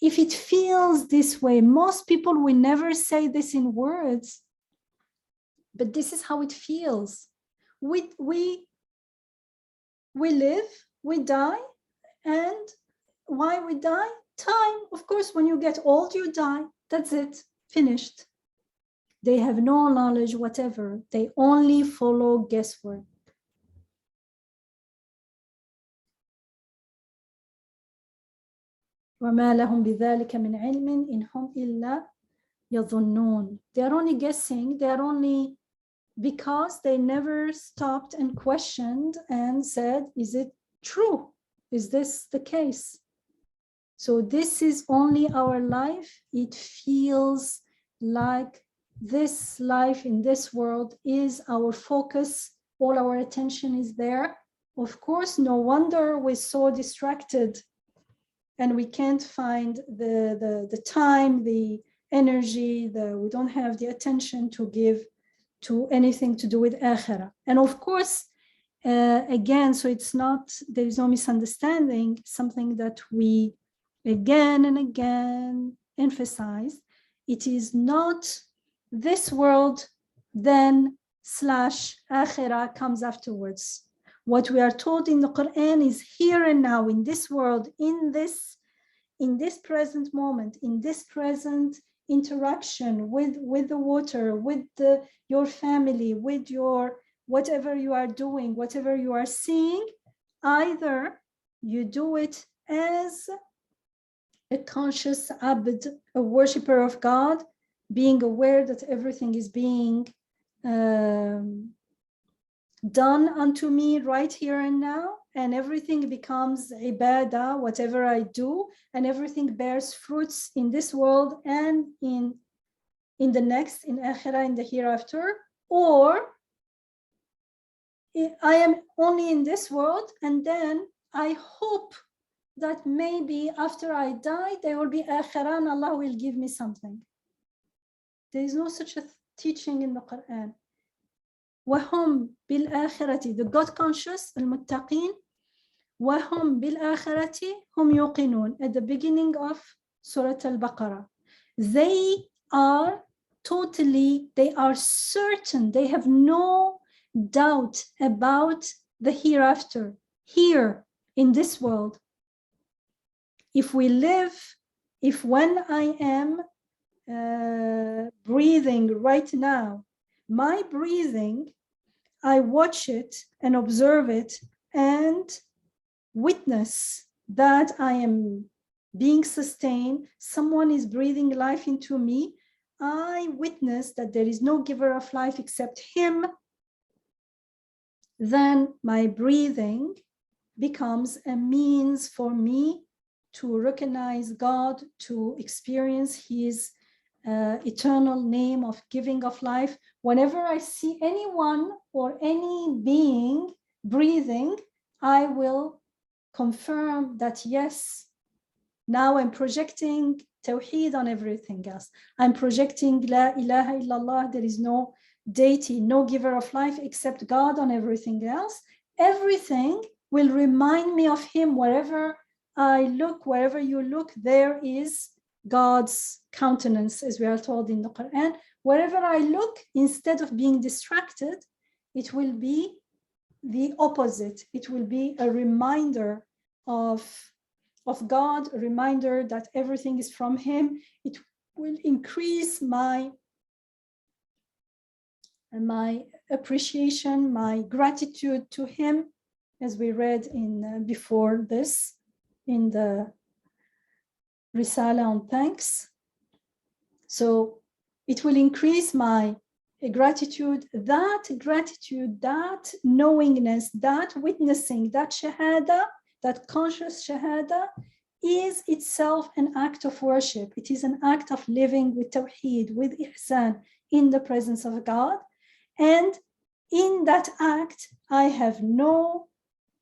If it feels this way, most people will never say this in words, but this is how it feels. We live, we die, and why we die? Time. Of course, when you get old, you die. That's it, finished. They have no knowledge whatever. They only follow guesswork. وَمَا لَهُمْ بِذَلِكَ مِنْ عِلْمٍ إِنْ هُمْ إِلَّا يَظُنُّونَ. They're only guessing. They're only, because they never stopped and questioned and said, is it true? Is this the case? So this is only our life. It feels like this life in this world is our focus. All our attention is there. Of course, no wonder we're so distracted and we can't find the time, the energy, we don't have the attention to give to anything to do with akhirah. And of course, again, so it's not, there is no misunderstanding, something that we again and again emphasize. It is not this world, then slash akhirah comes afterwards. What we are told in the Quran is here and now, in this world, in this present moment, in this present interaction with the water, with your family, with your whatever you are doing, whatever you are seeing. Either you do it as a conscious abd, a worshipper of God, being aware that everything is being done unto me right here and now, and everything becomes ibadah, whatever I do, and everything bears fruits in this world and in the next, in akhirah, in the hereafter. Or I am only in this world, and then I hope that maybe after I die, there will be akhirah and Allah will give me something. There is no such a teaching in the Quran. وَهُمْ بِالْآخِرَةِ, the God conscious, المتقين, وَهُمْ بِالْآخِرَةِ هُمْ يُوقِنُونَ, at the beginning of Surah Al-Baqarah. They are totally, they are certain, they have no doubt about the hereafter, here in this world. If we live, if when I am breathing right now, my breathing, I watch it and observe it and witness that I am being sustained, someone is breathing life into me, I witness that there is no giver of life except him, then my breathing becomes a means for me to recognize God, to experience his eternal name of giving of life. Whenever I see anyone or any being breathing, I will confirm that yes, now I'm projecting Tawheed on everything else. I'm projecting La ilaha illallah, there is no deity, no giver of life except God on everything else. Everything will remind me of him. Wherever I look, wherever you look, there is God's countenance, as we are told in the Quran. Wherever I look, instead of being distracted, it will be the opposite. It will be a reminder of God, a reminder that everything is from him. It will increase my appreciation, my gratitude to him, as we read in before this in the Risale on thanks. So it will increase my gratitude, that knowingness, that witnessing, that shahada, that conscious shahada is itself an act of worship. It is an act of living with tawheed, with ihsan, in the presence of God. And in that act, I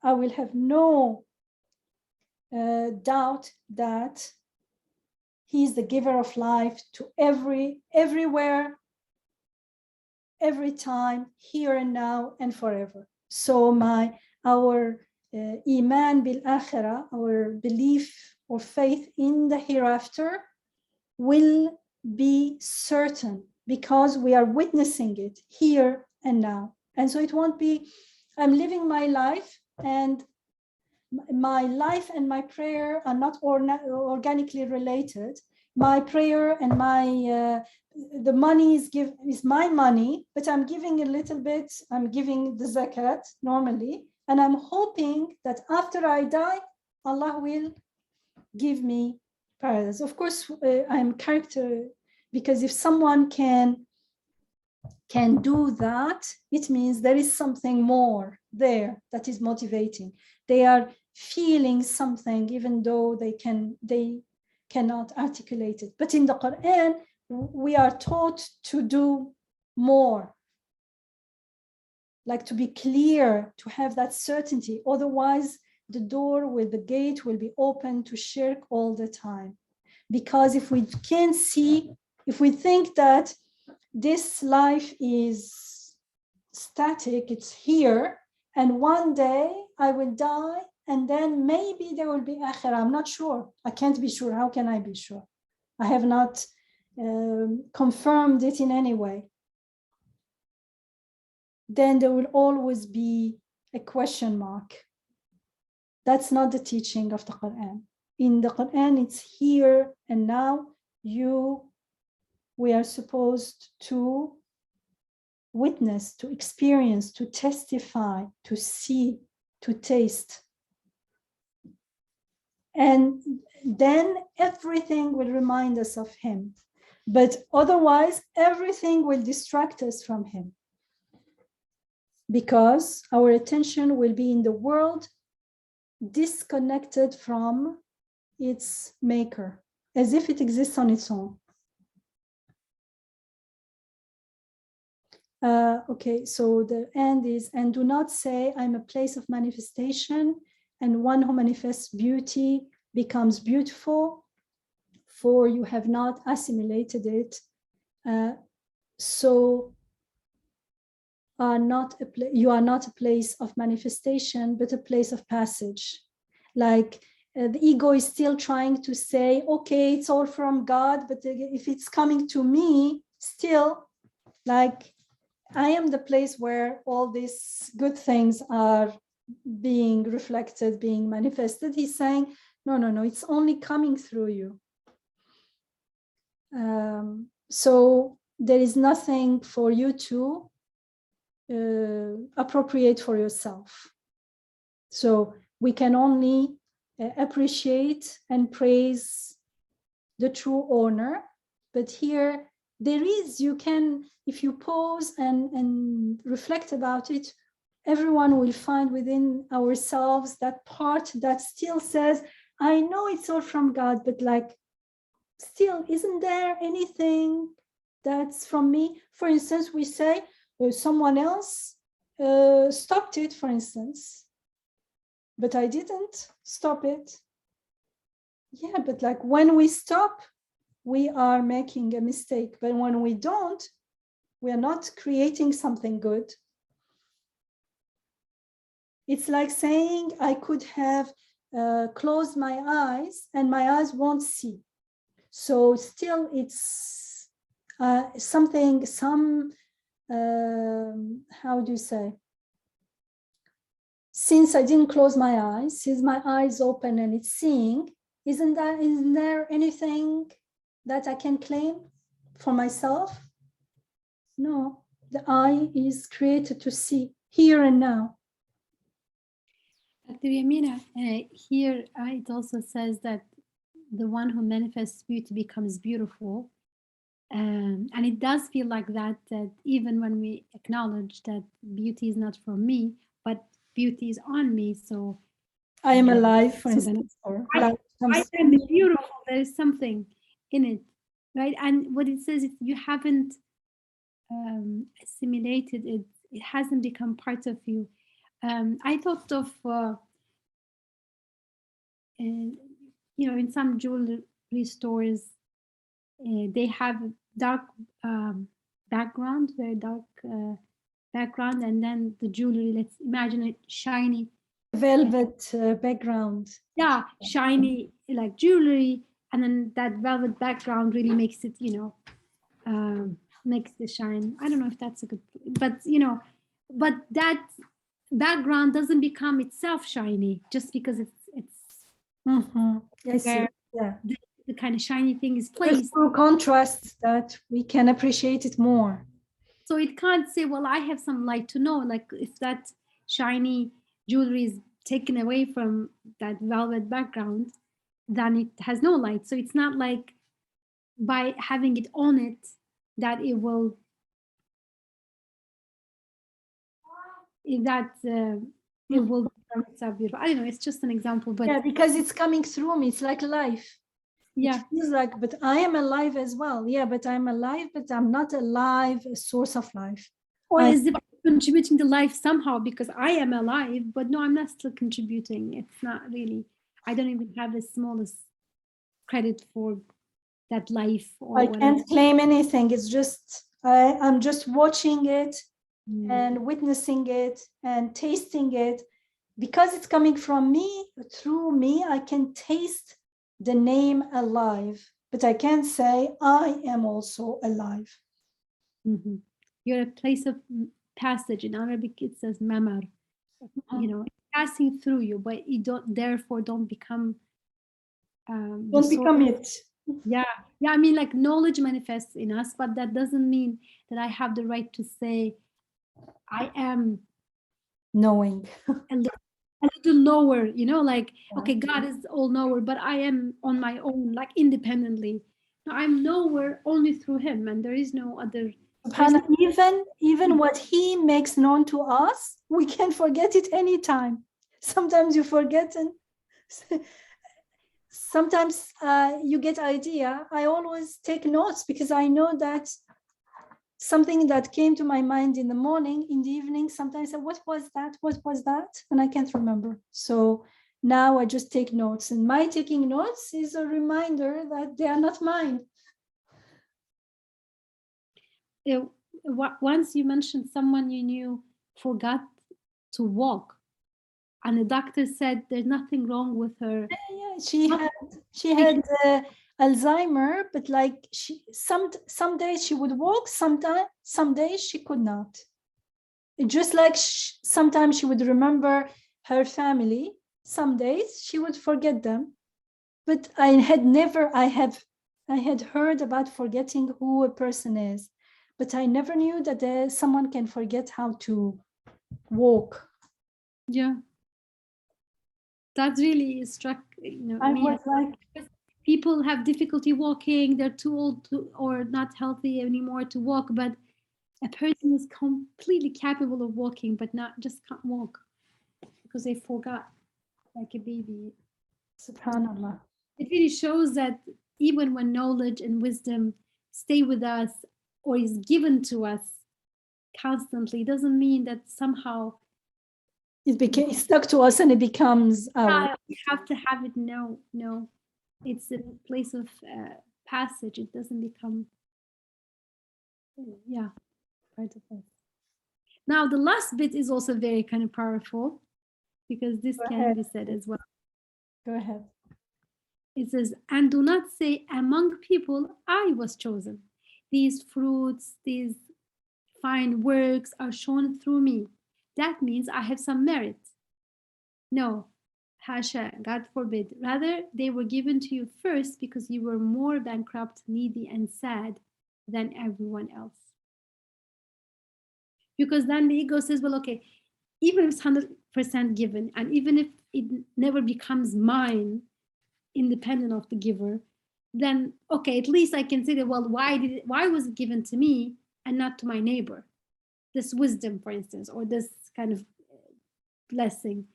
will have no doubt that he is the giver of life to everywhere, every time, here and now and forever. So our iman bil akhirah, our belief or faith in the hereafter, will be certain because we are witnessing it here and now. And so it won't be, I'm living my life and my life and my prayer are not organically related. my prayer and the money is my money, but I'm giving a little bit, I'm giving the zakat normally, and I'm hoping that after I die, Allah will give me paradise. Of course, I'm character, because if someone can do that, it means there is something more there that is motivating. They are feeling something, even though they cannot articulate it. But in the Quran, we are taught to do more, like to be clear, to have that certainty. Otherwise, the gate will be open to shirk all the time. Because if we can't see, if we think that this life is static, it's here, and one day I will die, and then maybe there will be akhirah. I'm not sure. I can't be sure. How can I be sure? I have not confirmed it in any way. Then there will always be a question mark. That's not the teaching of the Quran. In the Quran, it's here and now. We are supposed to witness, to experience, to testify, to see, to taste. And then everything will remind us of him. But otherwise, everything will distract us from him, because our attention will be in the world, disconnected from its maker, as if it exists on its own. Okay, so the end is, and do not say, I'm a place of manifestation, and one who manifests beauty becomes beautiful, for you have not assimilated it. So you are not a place of manifestation, but a place of passage. Like the ego is still trying to say, okay, it's all from God, but if it's coming to me, still, like, I am the place where all these good things are being reflected, being manifested. He's saying, no, it's only coming through you. So there is nothing for you to appropriate for yourself. So we can only appreciate and praise the true owner. But here there is, you can, if you pause and reflect about it, everyone will find within ourselves that part that still says, I know it's all from God, but like, still, isn't there anything that's from me? For instance, we say someone else stopped it, for instance, but I didn't stop it. Yeah, but like when we stop, we are making a mistake. But when we don't, we are not creating something good. It's like saying I could have closed my eyes and my eyes won't see. So still it's something, how do you say? Since I didn't close my eyes, since my eyes open and it's seeing, isn't there anything that I can claim for myself? No, the eye is created to see here and now. Dr. Yamina, here it also says that the one who manifests beauty becomes beautiful. And it does feel like that even when we acknowledge that beauty is not from me, but beauty is on me. So I am alive, for instance. I am beautiful. There is something in it, right? And what it says is you haven't assimilated it. It hasn't become part of you. I thought of, in some jewelry stores, they have dark background, very dark background, and then the jewelry, let's imagine it shiny. Velvet background. Yeah, shiny like jewelry, and then that velvet background really makes it, makes the shine. I don't know if that's a good, but but that background doesn't become itself shiny just because it's Mm-hmm. Yes, yeah. The kind of shiny thing is Just placed. through contrast that we can appreciate it more. So it can't say, well, I have some light to know. Like if that shiny jewelry is taken away from that velvet background, then it has no light. So it's not like by having it on it that it will, it will become itself beautiful. I don't know, it's just an example, but Yeah, because it's coming through me. It's like life. yeah. It feels like, but I am alive as well. Yeah, but I'm alive, but I'm not alive, a source of life. Or as if I'm contributing to life somehow because I am alive, but no, I'm not still contributing. It's not really, I don't even have the smallest credit for that life or I whatever. can't claim anything. It's just, I'm just watching it and witnessing it and tasting it. Because it's coming from me, through me, I can taste the name alive, but I can't say I am also alive. Mm-hmm. You're a place of passage. In Arabic, it says mamar. You know, passing through you, but you don't become. Don't become it. Yeah, I mean, like knowledge manifests in us, but that doesn't mean that I have the right to say I am Knowing. a little knower. You know, like okay, God is all knower, but I am on my own, like independently. No, I'm knower only through Him, and there is no other. Even what He makes known to us, we can forget it anytime. Sometimes you forget, and sometimes you get idea. I always take notes because I know that something that came to my mind in the morning, in the evening, sometimes I say, what was that? And I can't remember. So now I just take notes, and my taking notes is a reminder that they are not mine. Once you mentioned someone you knew forgot to walk, and the doctor said there's nothing wrong with her. Yeah, she had Alzheimer, but like some days she would walk, some days she could not. It just like sometimes she would remember her family, some days she would forget them. But I had heard about forgetting who a person is, but I never knew that someone can forget how to walk. Yeah, that really struck me. Was like, people have difficulty walking, they're too old to, or not healthy anymore to walk, but a person is completely capable of walking, but just can't walk because they forgot, like a baby. Subhanallah. It really shows that even when knowledge and wisdom stay with us or is given to us constantly, doesn't mean that somehow it became stuck to us and it becomes our. We have to have it. No, it's a place of passage. It doesn't become part of us. Now the last bit is also very kind of powerful because this can be said as well. Go ahead. It says, and do not say among people I was chosen. These fruits, these fine works are shown through me. That means I have some merit. No, hasha, God forbid. Rather, they were given to you first because you were more bankrupt, needy, and sad than everyone else. Because then the ego says, well, okay, even if it's 100% given, and even if it never becomes mine, independent of the giver, then okay, at least I can say that, well, why was it given to me and not to my neighbor? This wisdom, for instance, or this kind of blessing.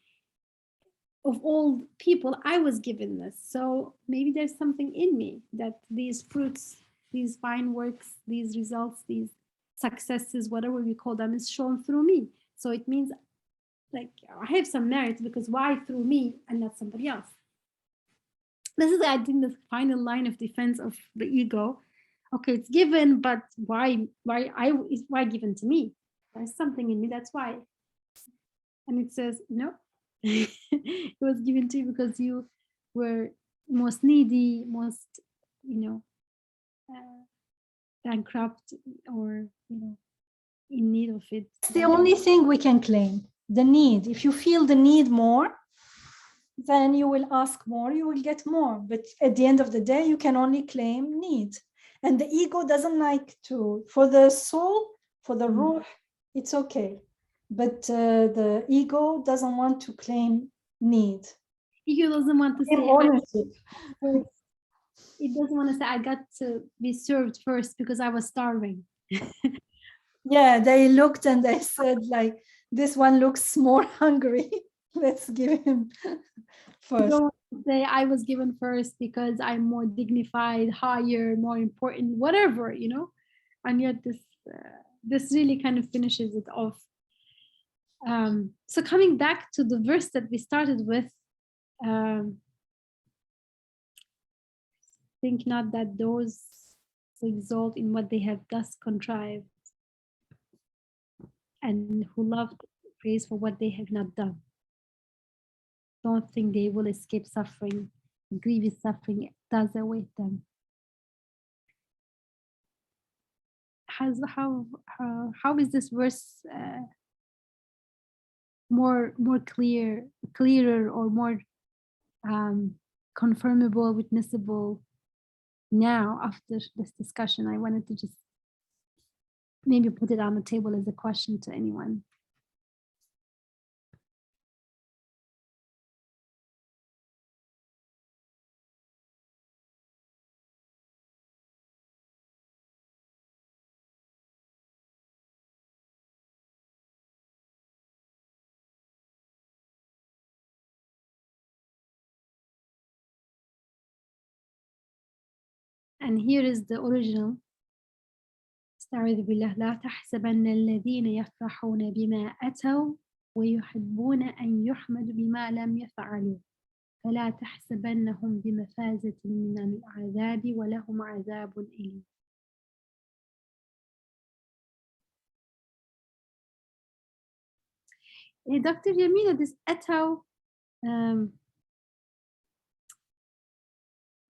Of all people, I was given this. So maybe there's something in me that these fruits, these fine works, these results, these successes, whatever we call them, is shown through me. So it means like I have some merit because why through me and not somebody else? This is, I think, the final line of defense of the ego. Okay, it's given, but why given to me? There's something in me, that's why. And it says, no, it was given to you because you were most needy, most, bankrupt, or, in need of it. It's the only thing we can claim, the need. If you feel the need more, then you will ask more, you will get more. But at the end of the day, you can only claim need. And the ego doesn't like to, for the soul, for the ruh, it's okay. But the ego doesn't want to claim need. Ego doesn't want to say Ownership. it doesn't want to say I got to be served first because I was starving. Yeah, they looked and they said, like, this one looks more hungry. Let's give him first. Don't say I was given first because I'm more dignified, higher, more important, whatever, you know. And yet this really kind of finishes it off. So coming back to the verse that we started with, think not that those who exult in what they have thus contrived and who love praise for what they have not done, don't think they will escape suffering. Grievous suffering does await them. How is this verse more clearer or more confirmable, witnessable now after this discussion? I wanted to just maybe put it on the table as a question to anyone. And here is the original. استعوذ بالله لا تحسبن الذين يفرحون بما أتوا ويحبون أن يحمدوا بما لم يفعلوا فلا تحسبنهم بمفازة من العذاب ولهم عذاب أليم. Dr. Yamina, this أتوا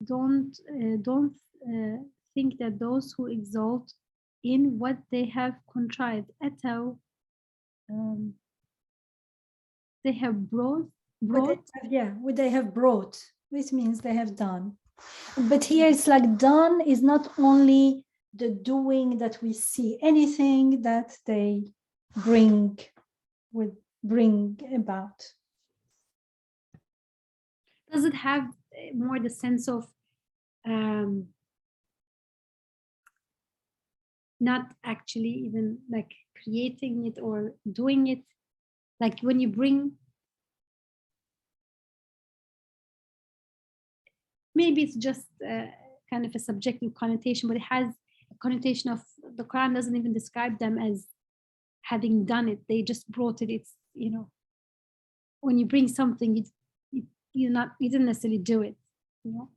don't think that those who exalt in what they have contrived, أتوا, they have brought. What they have brought, which means they have done. But here it's like done is not only the doing that we see, anything that they bring about. Does it have more the sense of not actually even like creating it or doing it? Like when you bring, maybe it's just kind of a subjective connotation, but it has a connotation of the Quran doesn't even describe them as having done it. They just brought it. It's, you know, when you bring something, you didn't necessarily do it, you know.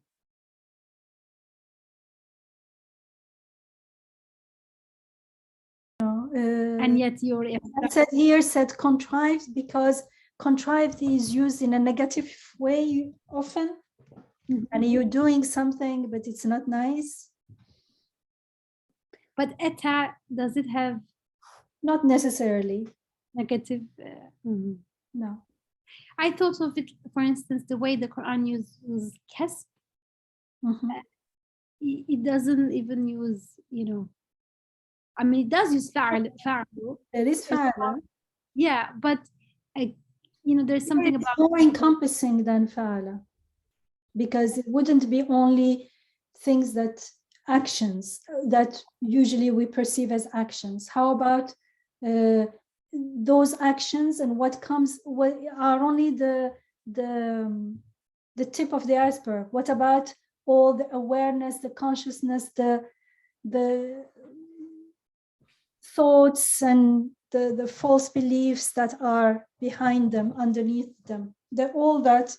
And yet you're said contrived, because contrived is used in a negative way often. Mm-hmm. And you're doing something, but it's not nice. But eta, does it have? Not necessarily. Negative? No. I thought of it, for instance, the way the Quran uses kasb. Mm-hmm. It doesn't even use, you know, I mean, it does use fa'al. There is fa'al. Yeah, but, you know, there's something about... more encompassing than fa'ala, because it wouldn't be only things that actions that usually we perceive as actions. How about those actions and what are only the tip of the iceberg? What about all the awareness, the consciousness, the thoughts and the false beliefs that are behind them, underneath them? All that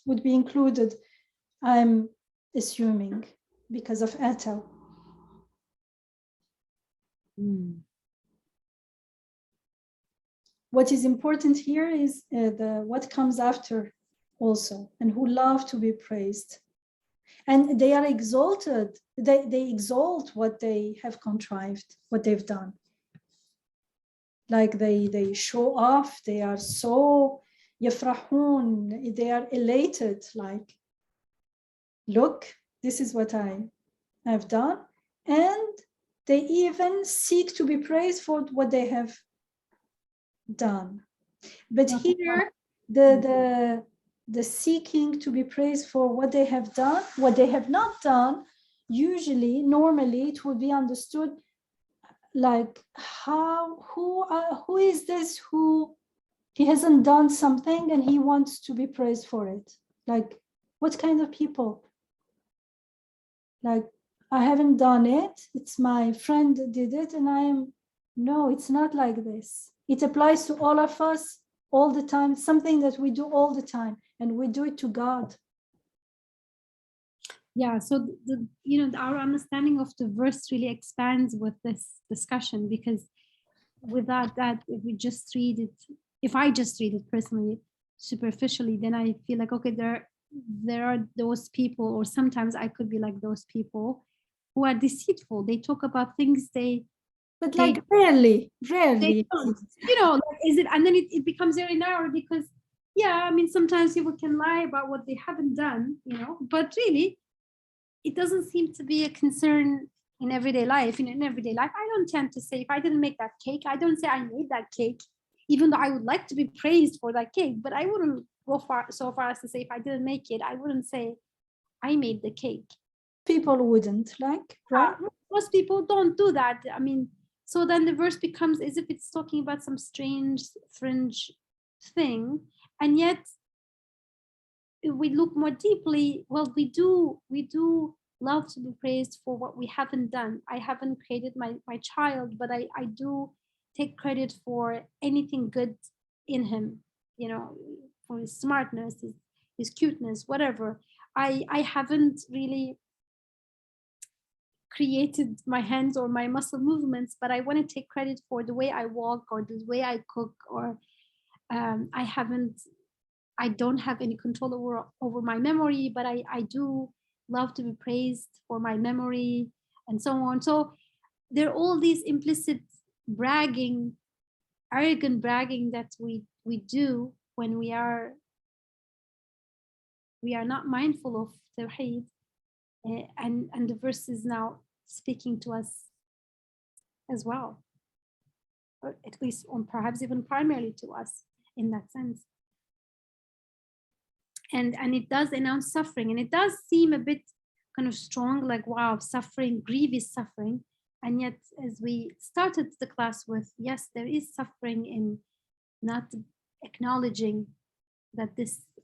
would be included, I'm assuming, because of Atal. What is important here is what comes after also, and who love to be praised. And they are exalted. They exalt what they have contrived, what they've done. Like they show off. They are so يفرحون, they are elated, like, look, this is what I have done. And they even seek to be praised for what they have done. But here, the seeking to be praised for what they have done, what they have not done, usually, normally, it would be understood like who is this who he hasn't done something and he wants to be praised for it? Like, what kind of people? Like, I haven't done it, it's my friend did it, and no, it's not like this. It applies to all of us all the time, something that we do all the time, and we do it to God. Yeah, so our understanding of the verse really expands with this discussion, because without that, if I just read it personally, superficially, then I feel like, okay, there are those people, or sometimes I could be like those people who are deceitful. They talk about things but like rarely, like, is it, and then it becomes very narrow, because yeah, I mean, sometimes people can lie about what they haven't done, but really it doesn't seem to be a concern in everyday life. In everyday life, I don't tend to say, if I didn't make that cake, I don't say I made that cake, even though I would like to be praised for that cake, but I wouldn't go so far as to say, if I didn't make it, I wouldn't say I made the cake. People wouldn't, like, right? Most people don't do that. I mean, so then the verse becomes as if it's talking about some strange fringe thing, and yet if we look more deeply, well, we do love to be praised for what we haven't done. I haven't created my child, but I do take credit for anything good in him, for his smartness, his cuteness, whatever. I haven't really created my hands or my muscle movements, but I want to take credit for the way I walk or the way I cook, or I don't have any control over my memory, but I do love to be praised for my memory, and so on. So there are all these implicit bragging, arrogant bragging that we do when we are not mindful of Tawheed, and the verse is now speaking to us as well, or at least, or perhaps even primarily to us in that sense. And it does announce suffering, and it does seem a bit kind of strong, like, wow, suffering, grievous suffering. And yet, as we started the class with, yes, there is suffering in not acknowledging that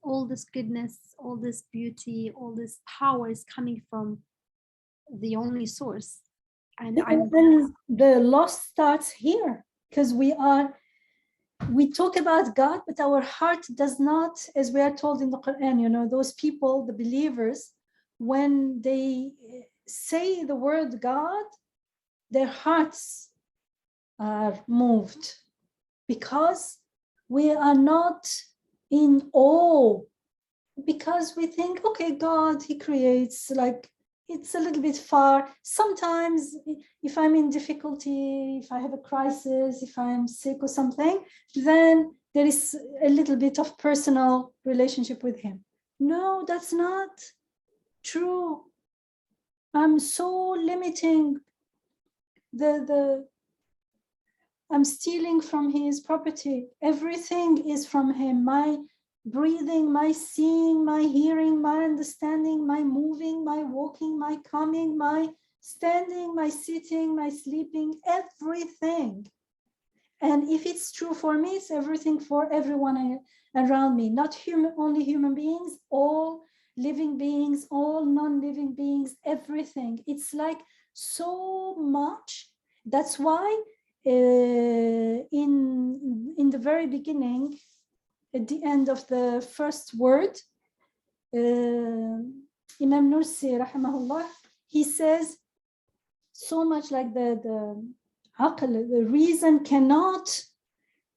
all this goodness, all this beauty, all this power is coming from the only source. And the loss starts here, because we talk about God, but our heart does not, as we are told in the Quran, those people, the believers, when they say the word God, their hearts are moved, because we are not in awe, because we think, okay, God, he creates, like, it's a little bit far. Sometimes if I'm in difficulty, if I have a crisis, if I'm sick or something, then there is a little bit of personal relationship with him. No, that's not true. I'm so limiting I'm stealing from his property. Everything is from him. My breathing, my seeing, my hearing, my understanding, my moving, my walking, my coming, my standing, my sitting, my sleeping, everything. And if it's true for me, it's everything for everyone around me, not only human beings, all living beings, all non-living beings, everything. It's like so much. That's why in the very beginning, at the end of the first word, Imam Nursi, rahimahullah, he says so much like the reason cannot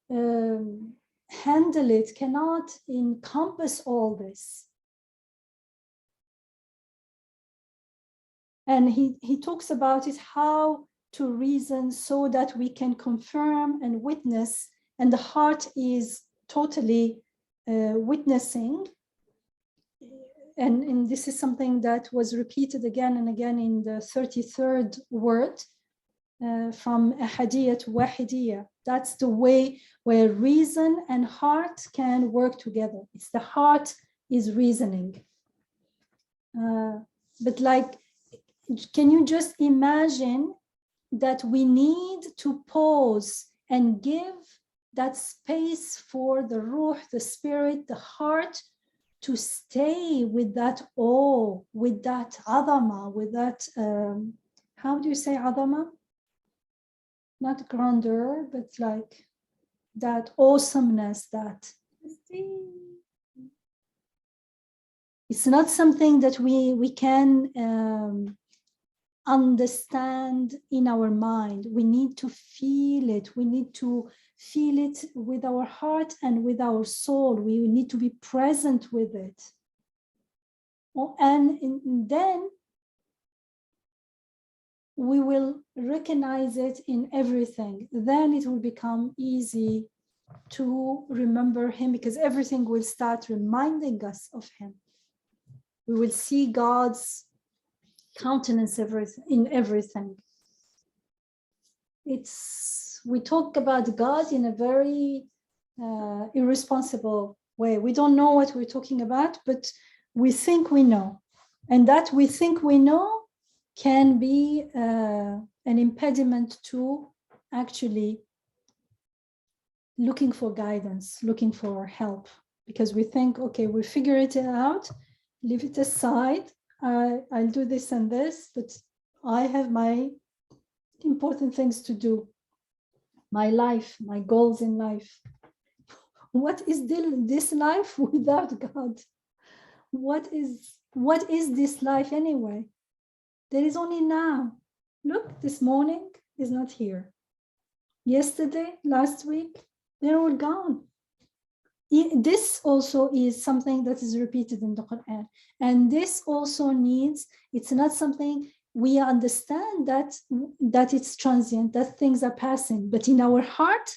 handle it, cannot encompass all this. And he talks about it, how to reason so that we can confirm and witness, and the heart is totally witnessing, and this is something that was repeated again and again in the 33rd word from ahadiyya to wahidiyya. That's the way where reason and heart can work together. It's the heart is reasoning. But like, can you just imagine that we need to pause and give that space for the ruh, the spirit, the heart to stay with that awe, with that adama, with that, how do you say adama? Not grandeur, but like that awesomeness, that it's not something that we can understand in our mind. We need to feel it. We need to feel it with our heart and with our soul. We need to be present with it. And then we will recognize it in everything. Then it will become easy to remember him, because everything will start reminding us of him. We will see God's countenance in everything. We talk about God in a very irresponsible way. We don't know what we're talking about, but we think we know. And that we think we know can be an impediment to actually looking for guidance, looking for help, because we think, okay, we figure it out, leave it aside. I'll do this and this, but I have my important things to do, my life, my goals in life. What is this life without God? What is this life anyway? There is only now. Look, this morning is not here. Yesterday, last week, they're all gone. This also is something that is repeated in the Quran. And this also needs, it's not something we understand that it's transient, that things are passing. But in our heart,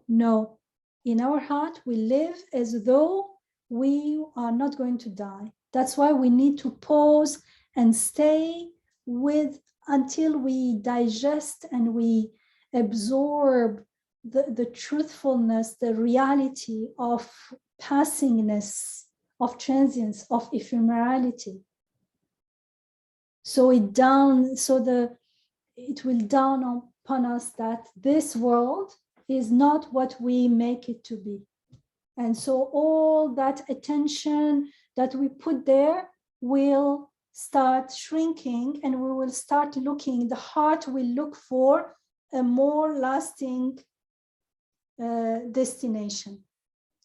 no. In our heart, we live as though we are not going to die. That's why we need to pause and stay with until we digest and we absorb the truthfulness, the reality of passingness, of transience, of ephemerality. So it will dawn upon us that this world is not what we make it to be. And so all that attention that we put there will start shrinking, and we will start looking, the heart will look for a more lasting destination,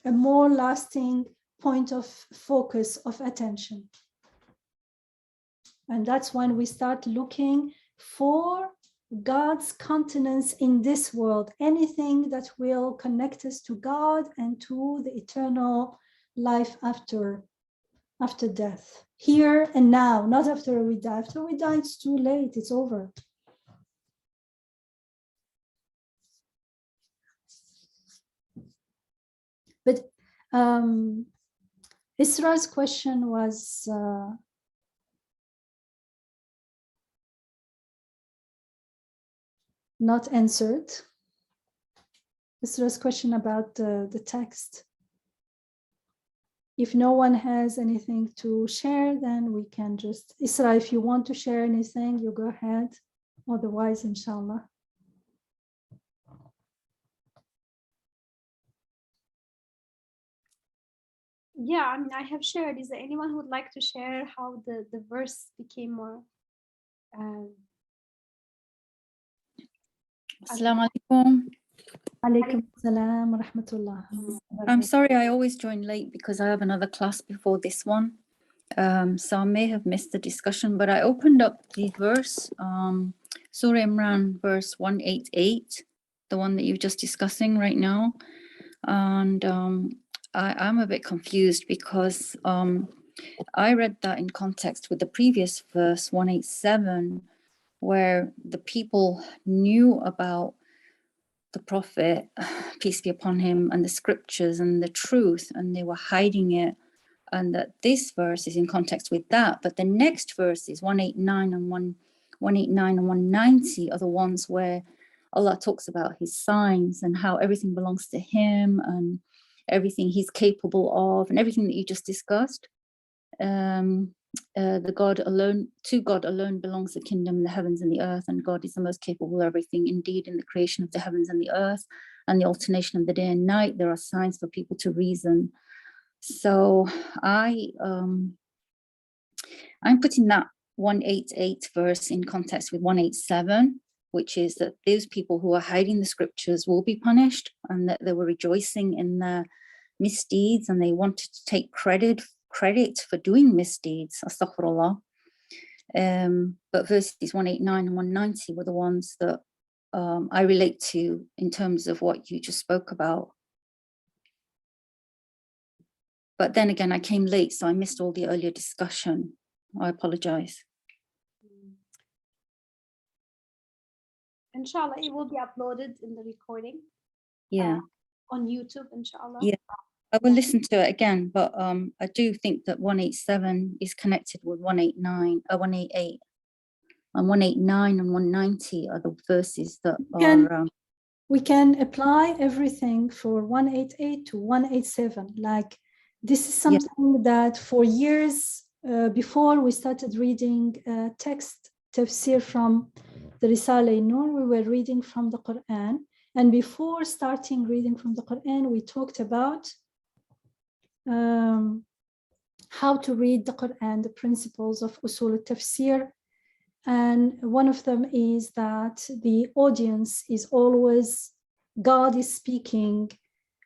a more lasting point of focus of attention. And that's when we start looking for God's countenance in this world, anything that will connect us to God and to the eternal life after death, here and now, not after we die. After we die, it's too late, it's over. But Isra's question was not answered. Isra's question about the text. If no one has anything to share, then we can just, Isra, if you want to share anything, you go ahead. Otherwise, inshallah. Yeah, I mean, I have shared. Is there anyone who would like to share how the verse became more? Assalamu alaikum. Alaikum salam wa rahmatullah. I'm sorry, I always join late because I have another class before this one. So I may have missed the discussion, but I opened up the verse, Surah Imran, verse 188, the one that you're just discussing right now. And I'm a bit confused because I read that in context with the previous verse, 187, where the people knew about the Prophet, peace be upon him, and the scriptures and the truth, and they were hiding it. And that this verse is in context with that. But the next verses, 189 and 189 and 190, are the ones where Allah talks about his signs and how everything belongs to him and everything he's capable of and everything that you just discussed. The God alone, to God alone belongs the kingdom, the heavens and the earth, and God is the most capable of everything. Indeed, in the creation of the heavens and the earth and the alternation of the day and night, there are signs for people to reason. So I'm putting that 188 verse in context with 187, which is that those people who are hiding the scriptures will be punished, and that they were rejoicing in their misdeeds and they wanted to take credit for doing misdeeds. Astaghfirullah. But verses 189 and 190 were the ones that I relate to in terms of what you just spoke about. But then again, I came late, so I missed all the earlier discussion. I apologize. Inshallah, it will be uploaded in the recording. Yeah. On YouTube, inshallah. Yeah, I will listen to it again, but I do think that 187 is connected with 189, 188. And 189 and 190 are the verses that are... we can apply everything for 188 to 187. Like, this is something that for years before we started reading text tafsir from the Risale Nur, we were reading from the Quran. And before starting reading from the Quran, we talked about how to read the Quran, the principles of usul al-tafsir. And one of them is that the audience is always, God is speaking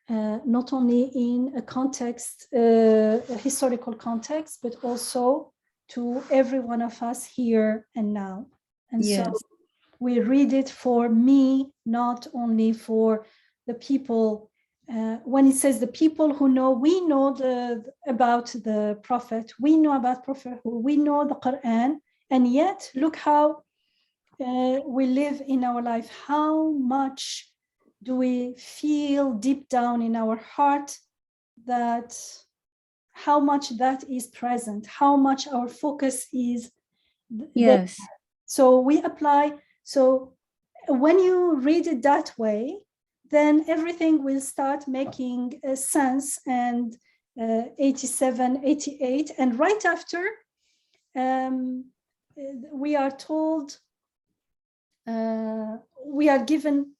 not only in a context, a historical context, but also to every one of us here and now. And so we read it for me, not only for the people. When it says the people who know, we know about the Prophet, we know about Prophet, we know the Quran, and yet look how we live in our life. How much do we feel deep down in our heart that how much that is present, how much our focus is there. So we apply. So when you read it that way, then everything will start making sense. And 87, 88, and right after, we are told, we are given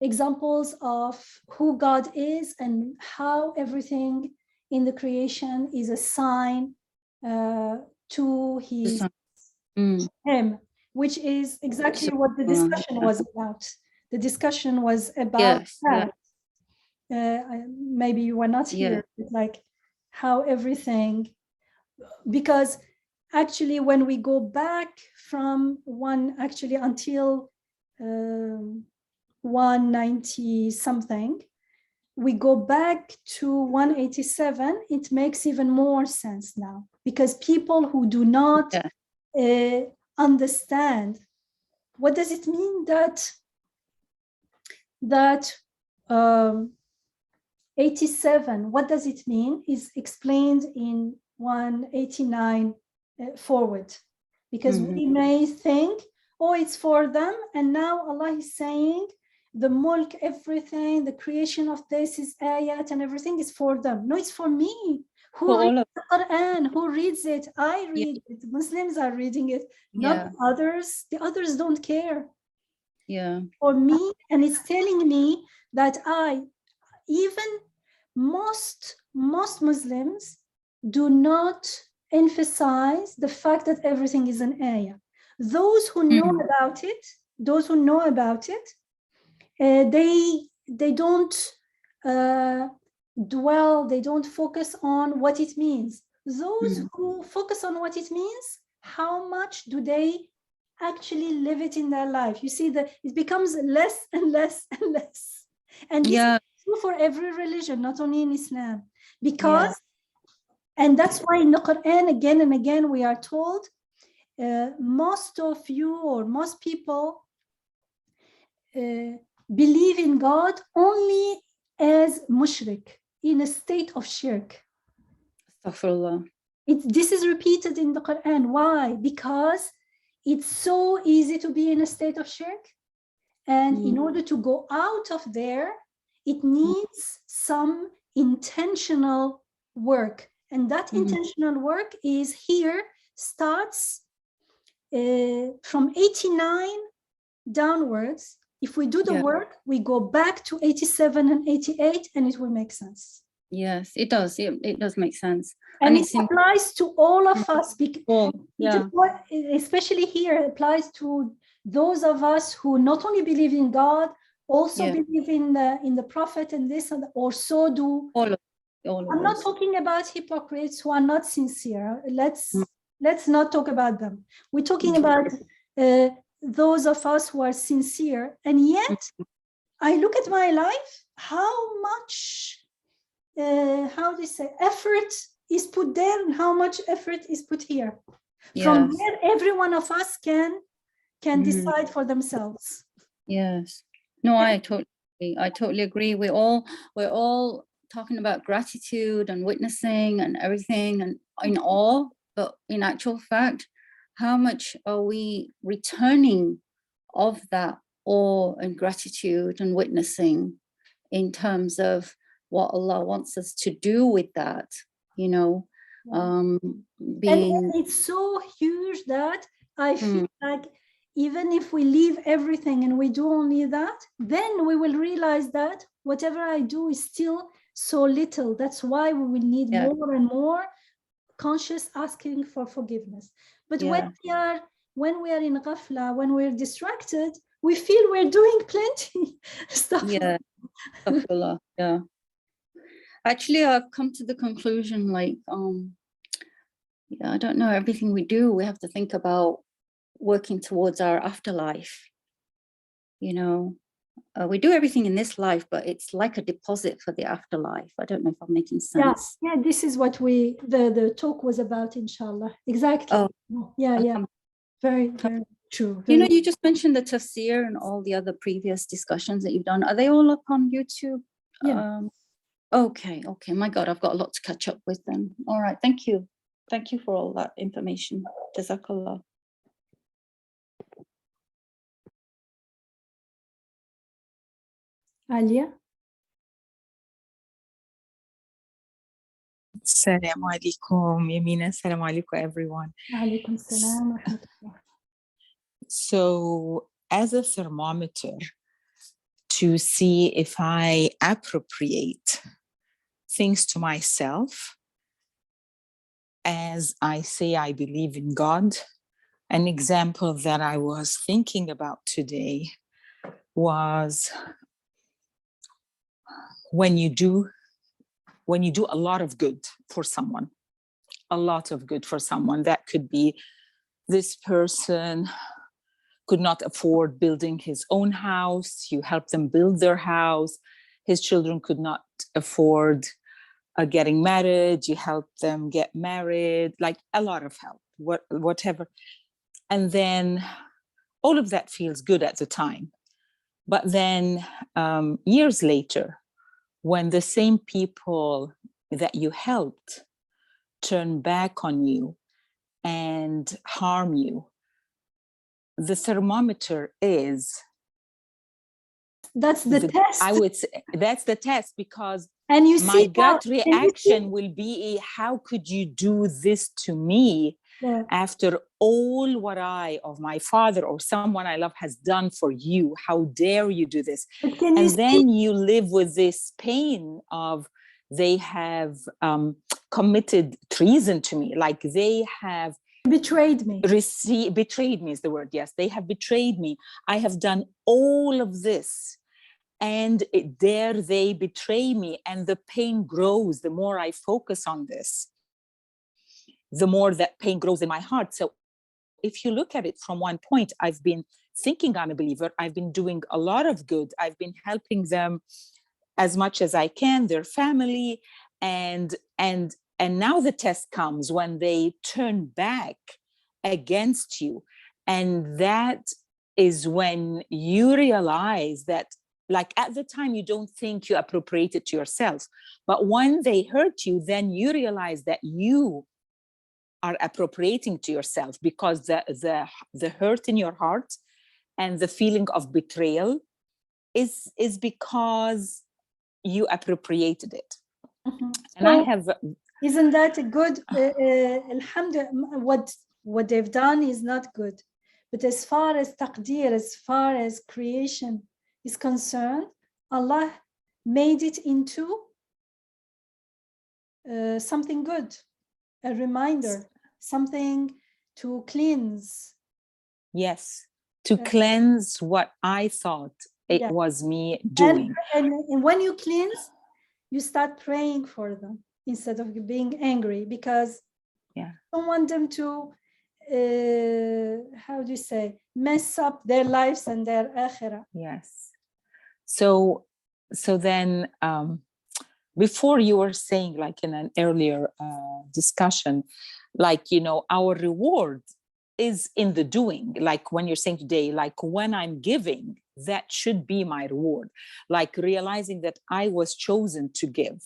examples of who God is and how everything in the creation is a sign to him, which is exactly what the discussion was about. The discussion was about that. Maybe you were not here, but like how everything, because actually when we go back from until 190 something, we go back to 187, it makes even more sense now, because people who do not understand what does it mean that 87, what does it mean, is explained in 189 forward, because we may think, oh, it's for them, and now Allah is saying the mulk, everything, the creation of this is ayat and everything is for them. No, it's for me. Who reads the Quran? Who reads it? I read it. Muslims are reading it, not others. The others don't care. For me, and it's telling me that even most Muslims do not emphasize the fact that everything is an ayah. Those who know about it, they don't dwell, they don't focus on what it means. Those who focus on what it means, how much do they actually live it in their life? You see that it becomes less and less and less. And this is true for every religion, not only in Islam. Because, and that's why in the Quran, again and again, we are told, most of you or most people believe in God only as mushrik, in a state of shirk. Astaghfirullah. This is repeated in the Quran. Why? Because it's so easy to be in a state of shirk. And in order to go out of there, it needs some intentional work. And that intentional work is here, starts from 89 downwards. If we do the work, we go back to 87 and 88, and it will make sense. Yes, it does. It does make sense. And it applies to all of us. Especially here, it applies to those of us who not only believe in God, also believe in the Prophet and this, and also do. All of I'm not talking about hypocrites who are not sincere. Let's not talk about them. We're talking about those of us who are sincere. And yet, I look at my life, how much, effort is put there and how much effort is put here. From there, every one of us can decide for themselves. Yes. No, I totally agree. We're all talking about gratitude and witnessing and everything and in awe, but in actual fact, how much are we returning of that awe and gratitude and witnessing in terms of what Allah wants us to do with that, you know, And it's so huge that I feel like even if we leave everything and we do only that, then we will realize that whatever I do is still so little. That's why we will need more and more conscious asking for forgiveness. But when we are in ghafla, when we're distracted, we feel we're doing plenty stuff. Yeah. Actually, I've come to the conclusion, like, I don't know, everything we do, we have to think about working towards our afterlife. You know, we do everything in this life, but it's like a deposit for the afterlife. I don't know if I'm making sense. Yeah, this is what the talk was about, inshallah. Exactly. Oh, yeah. Very, very true. You know, you just mentioned the tafsir and all the other previous discussions that you've done. Are they all up on YouTube? Yeah. Okay. My God, I've got a lot to catch up with then. All right, thank you. Thank you for all that information. Jazakallah. Alia? Assalamu alaikum, Yamina. Assalamu alaikum, everyone. Alaikum salam wa rahmatullah. So, as a thermometer to see if I appropriate things to myself, as I say I believe in God, an example that I was thinking about today was when you do a lot of good for someone, that could be this person could not afford building his own house, you help them build their house. His children could not afford getting married, you help them get married, like a lot of help, whatever. And then all of that feels good at the time. But then years later, when the same people that you helped turn back on you and harm you, the thermometer is... That's the test. I would say that's the test, because and you my see gut reaction will be, how could you do this to me after all what of my father or someone I love has done for you? How dare you do this? And then you live with this pain of they have committed treason to me, like they have betrayed me. Betrayed me is the word, yes. They have betrayed me. I have done all of this, and there they betray me, and the pain grows. The more I focus on this, the more that pain grows in my heart. So if you look at it from one point, I've been thinking I'm a believer. I've been doing a lot of good. I've been helping them as much as I can, their family, and now the test comes when they turn back against you, and that is when you realize that, like at the time, you don't think you appropriate it to yourself. But when they hurt you, then you realize that you are appropriating to yourself, because the hurt in your heart and the feeling of betrayal is because you appropriated it. And I have, isn't that a good, alhamdulillah, what they've done is not good. But as far as taqdeer, as far as creation is concerned, Allah made it into something good, a reminder, something to cleanse. yes, to cleanse what I thought it was me doing. And when you cleanse, you start praying for them instead of being angry, because you don't want them to, how do you say, mess up their lives and their akhirah. Yes. So then, before you were saying, like in an earlier discussion, like, you know, our reward is in the doing. Like when you're saying today, like when I'm giving, that should be my reward. Like realizing that I was chosen to give,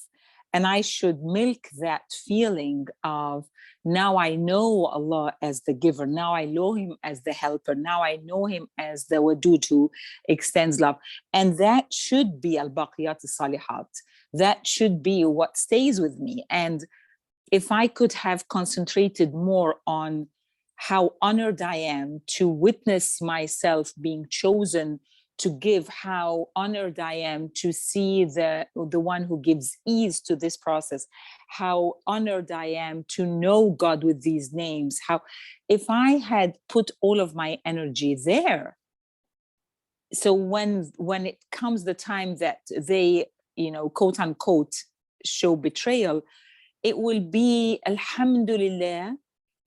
and I should milk that feeling of, now I know Allah as the giver, now I know him as the helper, now I know him as the wadud who extends love. And that should be al-baqiyat al-salihat. That should be what stays with me. And if I could have concentrated more on how honored I am to witness myself being chosen to give, how honored I am to see the one who gives ease to this process, how honored I am to know God with these names, how, if I had put all of my energy there, so when it comes the time that they, you know, quote unquote, show betrayal, it will be alhamdulillah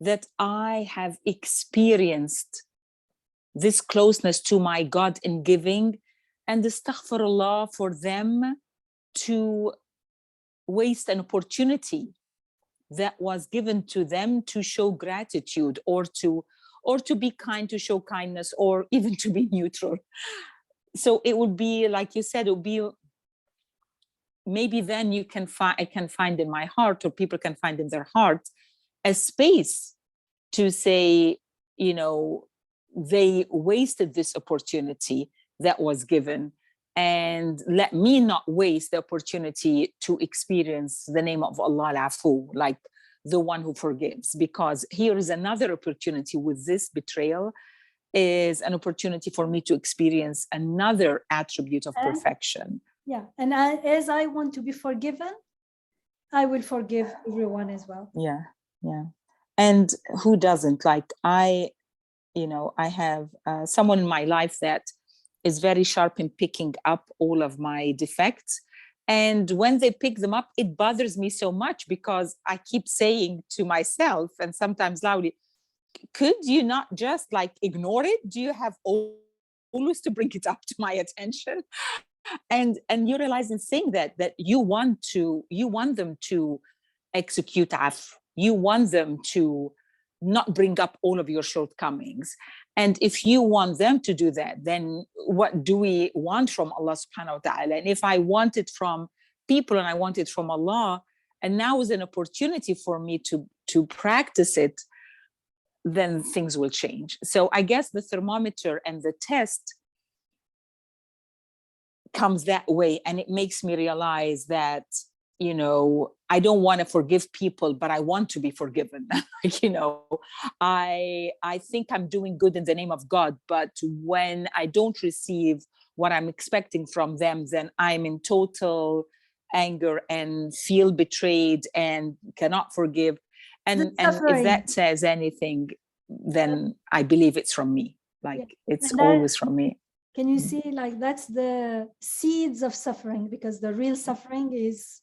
that I have experienced this closeness to my God in giving, and astaghfirullah for them to waste an opportunity that was given to them to show gratitude, or to be kind, to show kindness, or even to be neutral. So it would be, like you said, it would be, maybe then you can find, I can find in my heart, or people can find in their heart, a space to say, you know, they wasted this opportunity that was given, and let me not waste the opportunity to experience the name of Allah al-Afu, like the one who forgives. Because here is another opportunity with this betrayal, is an opportunity for me to experience another attribute of perfection. Yeah, and as I want to be forgiven, I will forgive everyone as well. Yeah, yeah. And who doesn't? Like I have someone in my life that is very sharp in picking up all of my defects. And when they pick them up, it bothers me so much, because I keep saying to myself, and sometimes loudly, could you not just like ignore it? Do you have always to bring it up to my attention? And you realize in saying that you want them to execute af. You want them to not bring up all of your shortcomings. And if you want them to do that, then what do we want from Allah subhanahu wa ta'ala? And if I want it from people and I want it from Allah, and now is an opportunity for me to practice it, then things will change. So I guess the thermometer and the test comes that way. And it makes me realize that, you know, I don't want to forgive people, but I want to be forgiven. You know, I think I'm doing good in the name of God, but when I don't receive what I'm expecting from them, then I'm in total anger and feel betrayed and cannot forgive. And if that says anything, then I believe it's from me. Like it's always from me. Can you see, like, that's the seeds of suffering, because the real suffering is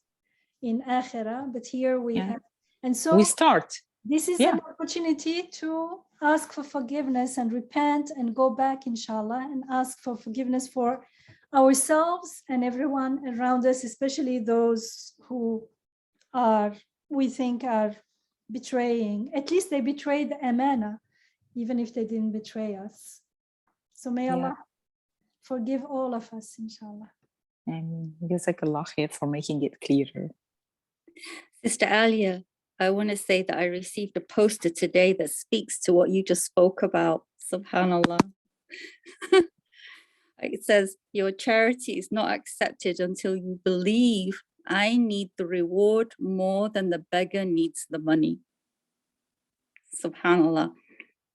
in akhirah, but here we have, and so we start. This is an opportunity to ask for forgiveness and repent and go back, inshallah, and ask for forgiveness for ourselves and everyone around us, especially those who we think are betraying. At least they betrayed the amana, even if they didn't betray us. So may Yeah. Allah forgive all of us, inshallah. And Jazakallah khair for making it clearer. Sister Alia, I want to say that I received a poster today that speaks to what you just spoke about. Subhanallah. It says, your charity is not accepted until you believe I need the reward more than the beggar needs the money. Subhanallah.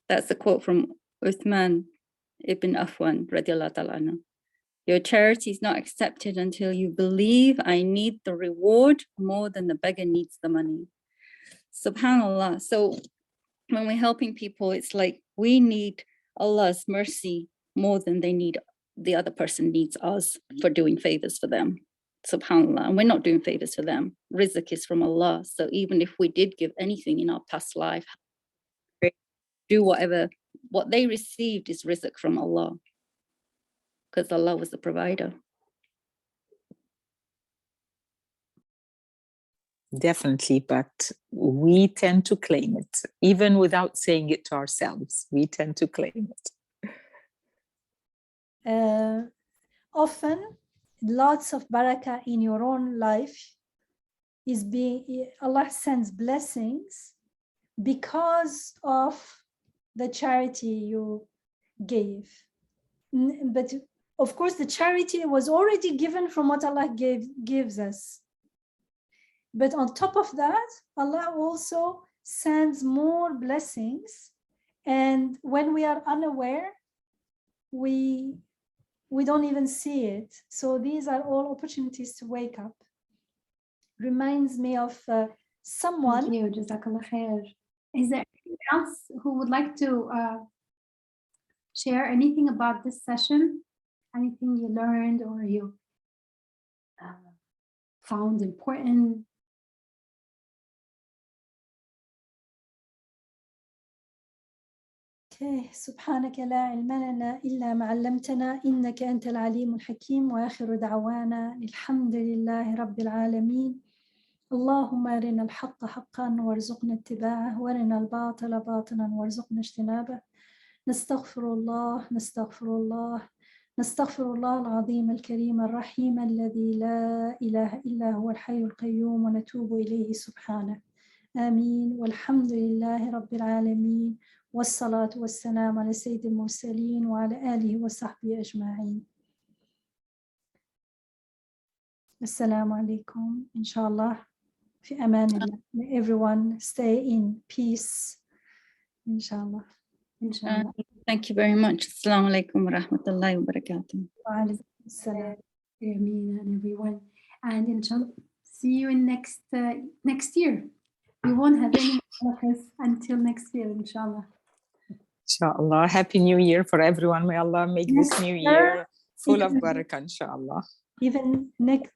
That's a quote from Uthman ibn Affan, radiallahu ta'ala anhu. Your charity is not accepted until you believe I need the reward more than the beggar needs the money. Subhanallah. So when we're helping people, it's like we need Allah's mercy more than the other person needs us for doing favors for them. Subhanallah. And we're not doing favors for them. Rizq is from Allah. So even if we did give anything in our past life, do whatever, what they received is rizq from Allah, because Allah was the provider. Definitely, but we tend to claim it, even without saying it to ourselves. We tend to claim it. Often, lots of barakah in your own life is Allah sends blessings because of the charity you gave. But of course, the charity was already given from what Allah gives us. But on top of that, Allah also sends more blessings. And when we are unaware, we don't even see it. So these are all opportunities to wake up. Reminds me of someone. Thank you, Jazakallah khair. Is there anyone else who would like to share anything about this session? Anything you learned or you found important? سبحانك لا علم لنا إلا ما علمتنا إنك أنت العليم الحكيم وآخر دعوانا الحمد لله رب العالمين اللهم أرنا الحق حقا وارزقنا اتباعه وارنا الباطل باطلا وارزقنا اجتنابه نستغفر الله نستغفر الله نستغفر الله العظيم الكريم الرحيم الذي لا إله إلا هو الحي القيوم ونتوب إليه سبحانه آمين والحمد لله رب العالمين والصلاة والسلام على سيد المرسلين وعلى آله وصحبه أجمعين. السلام عليكم إن شاء الله في أمان الله. May everyone stay in peace إن شاء الله. إن شاء الله. Thank you very much. Assalamu alaikum wa rahmatullahi wa barakatuh. وعليكم السلام. Ameen and everyone. And inshallah, see you in next year. We won't have any more until next year, inshallah. Inshallah. Happy New Year for everyone. May Allah make this new year full of barakah, inshallah. Even next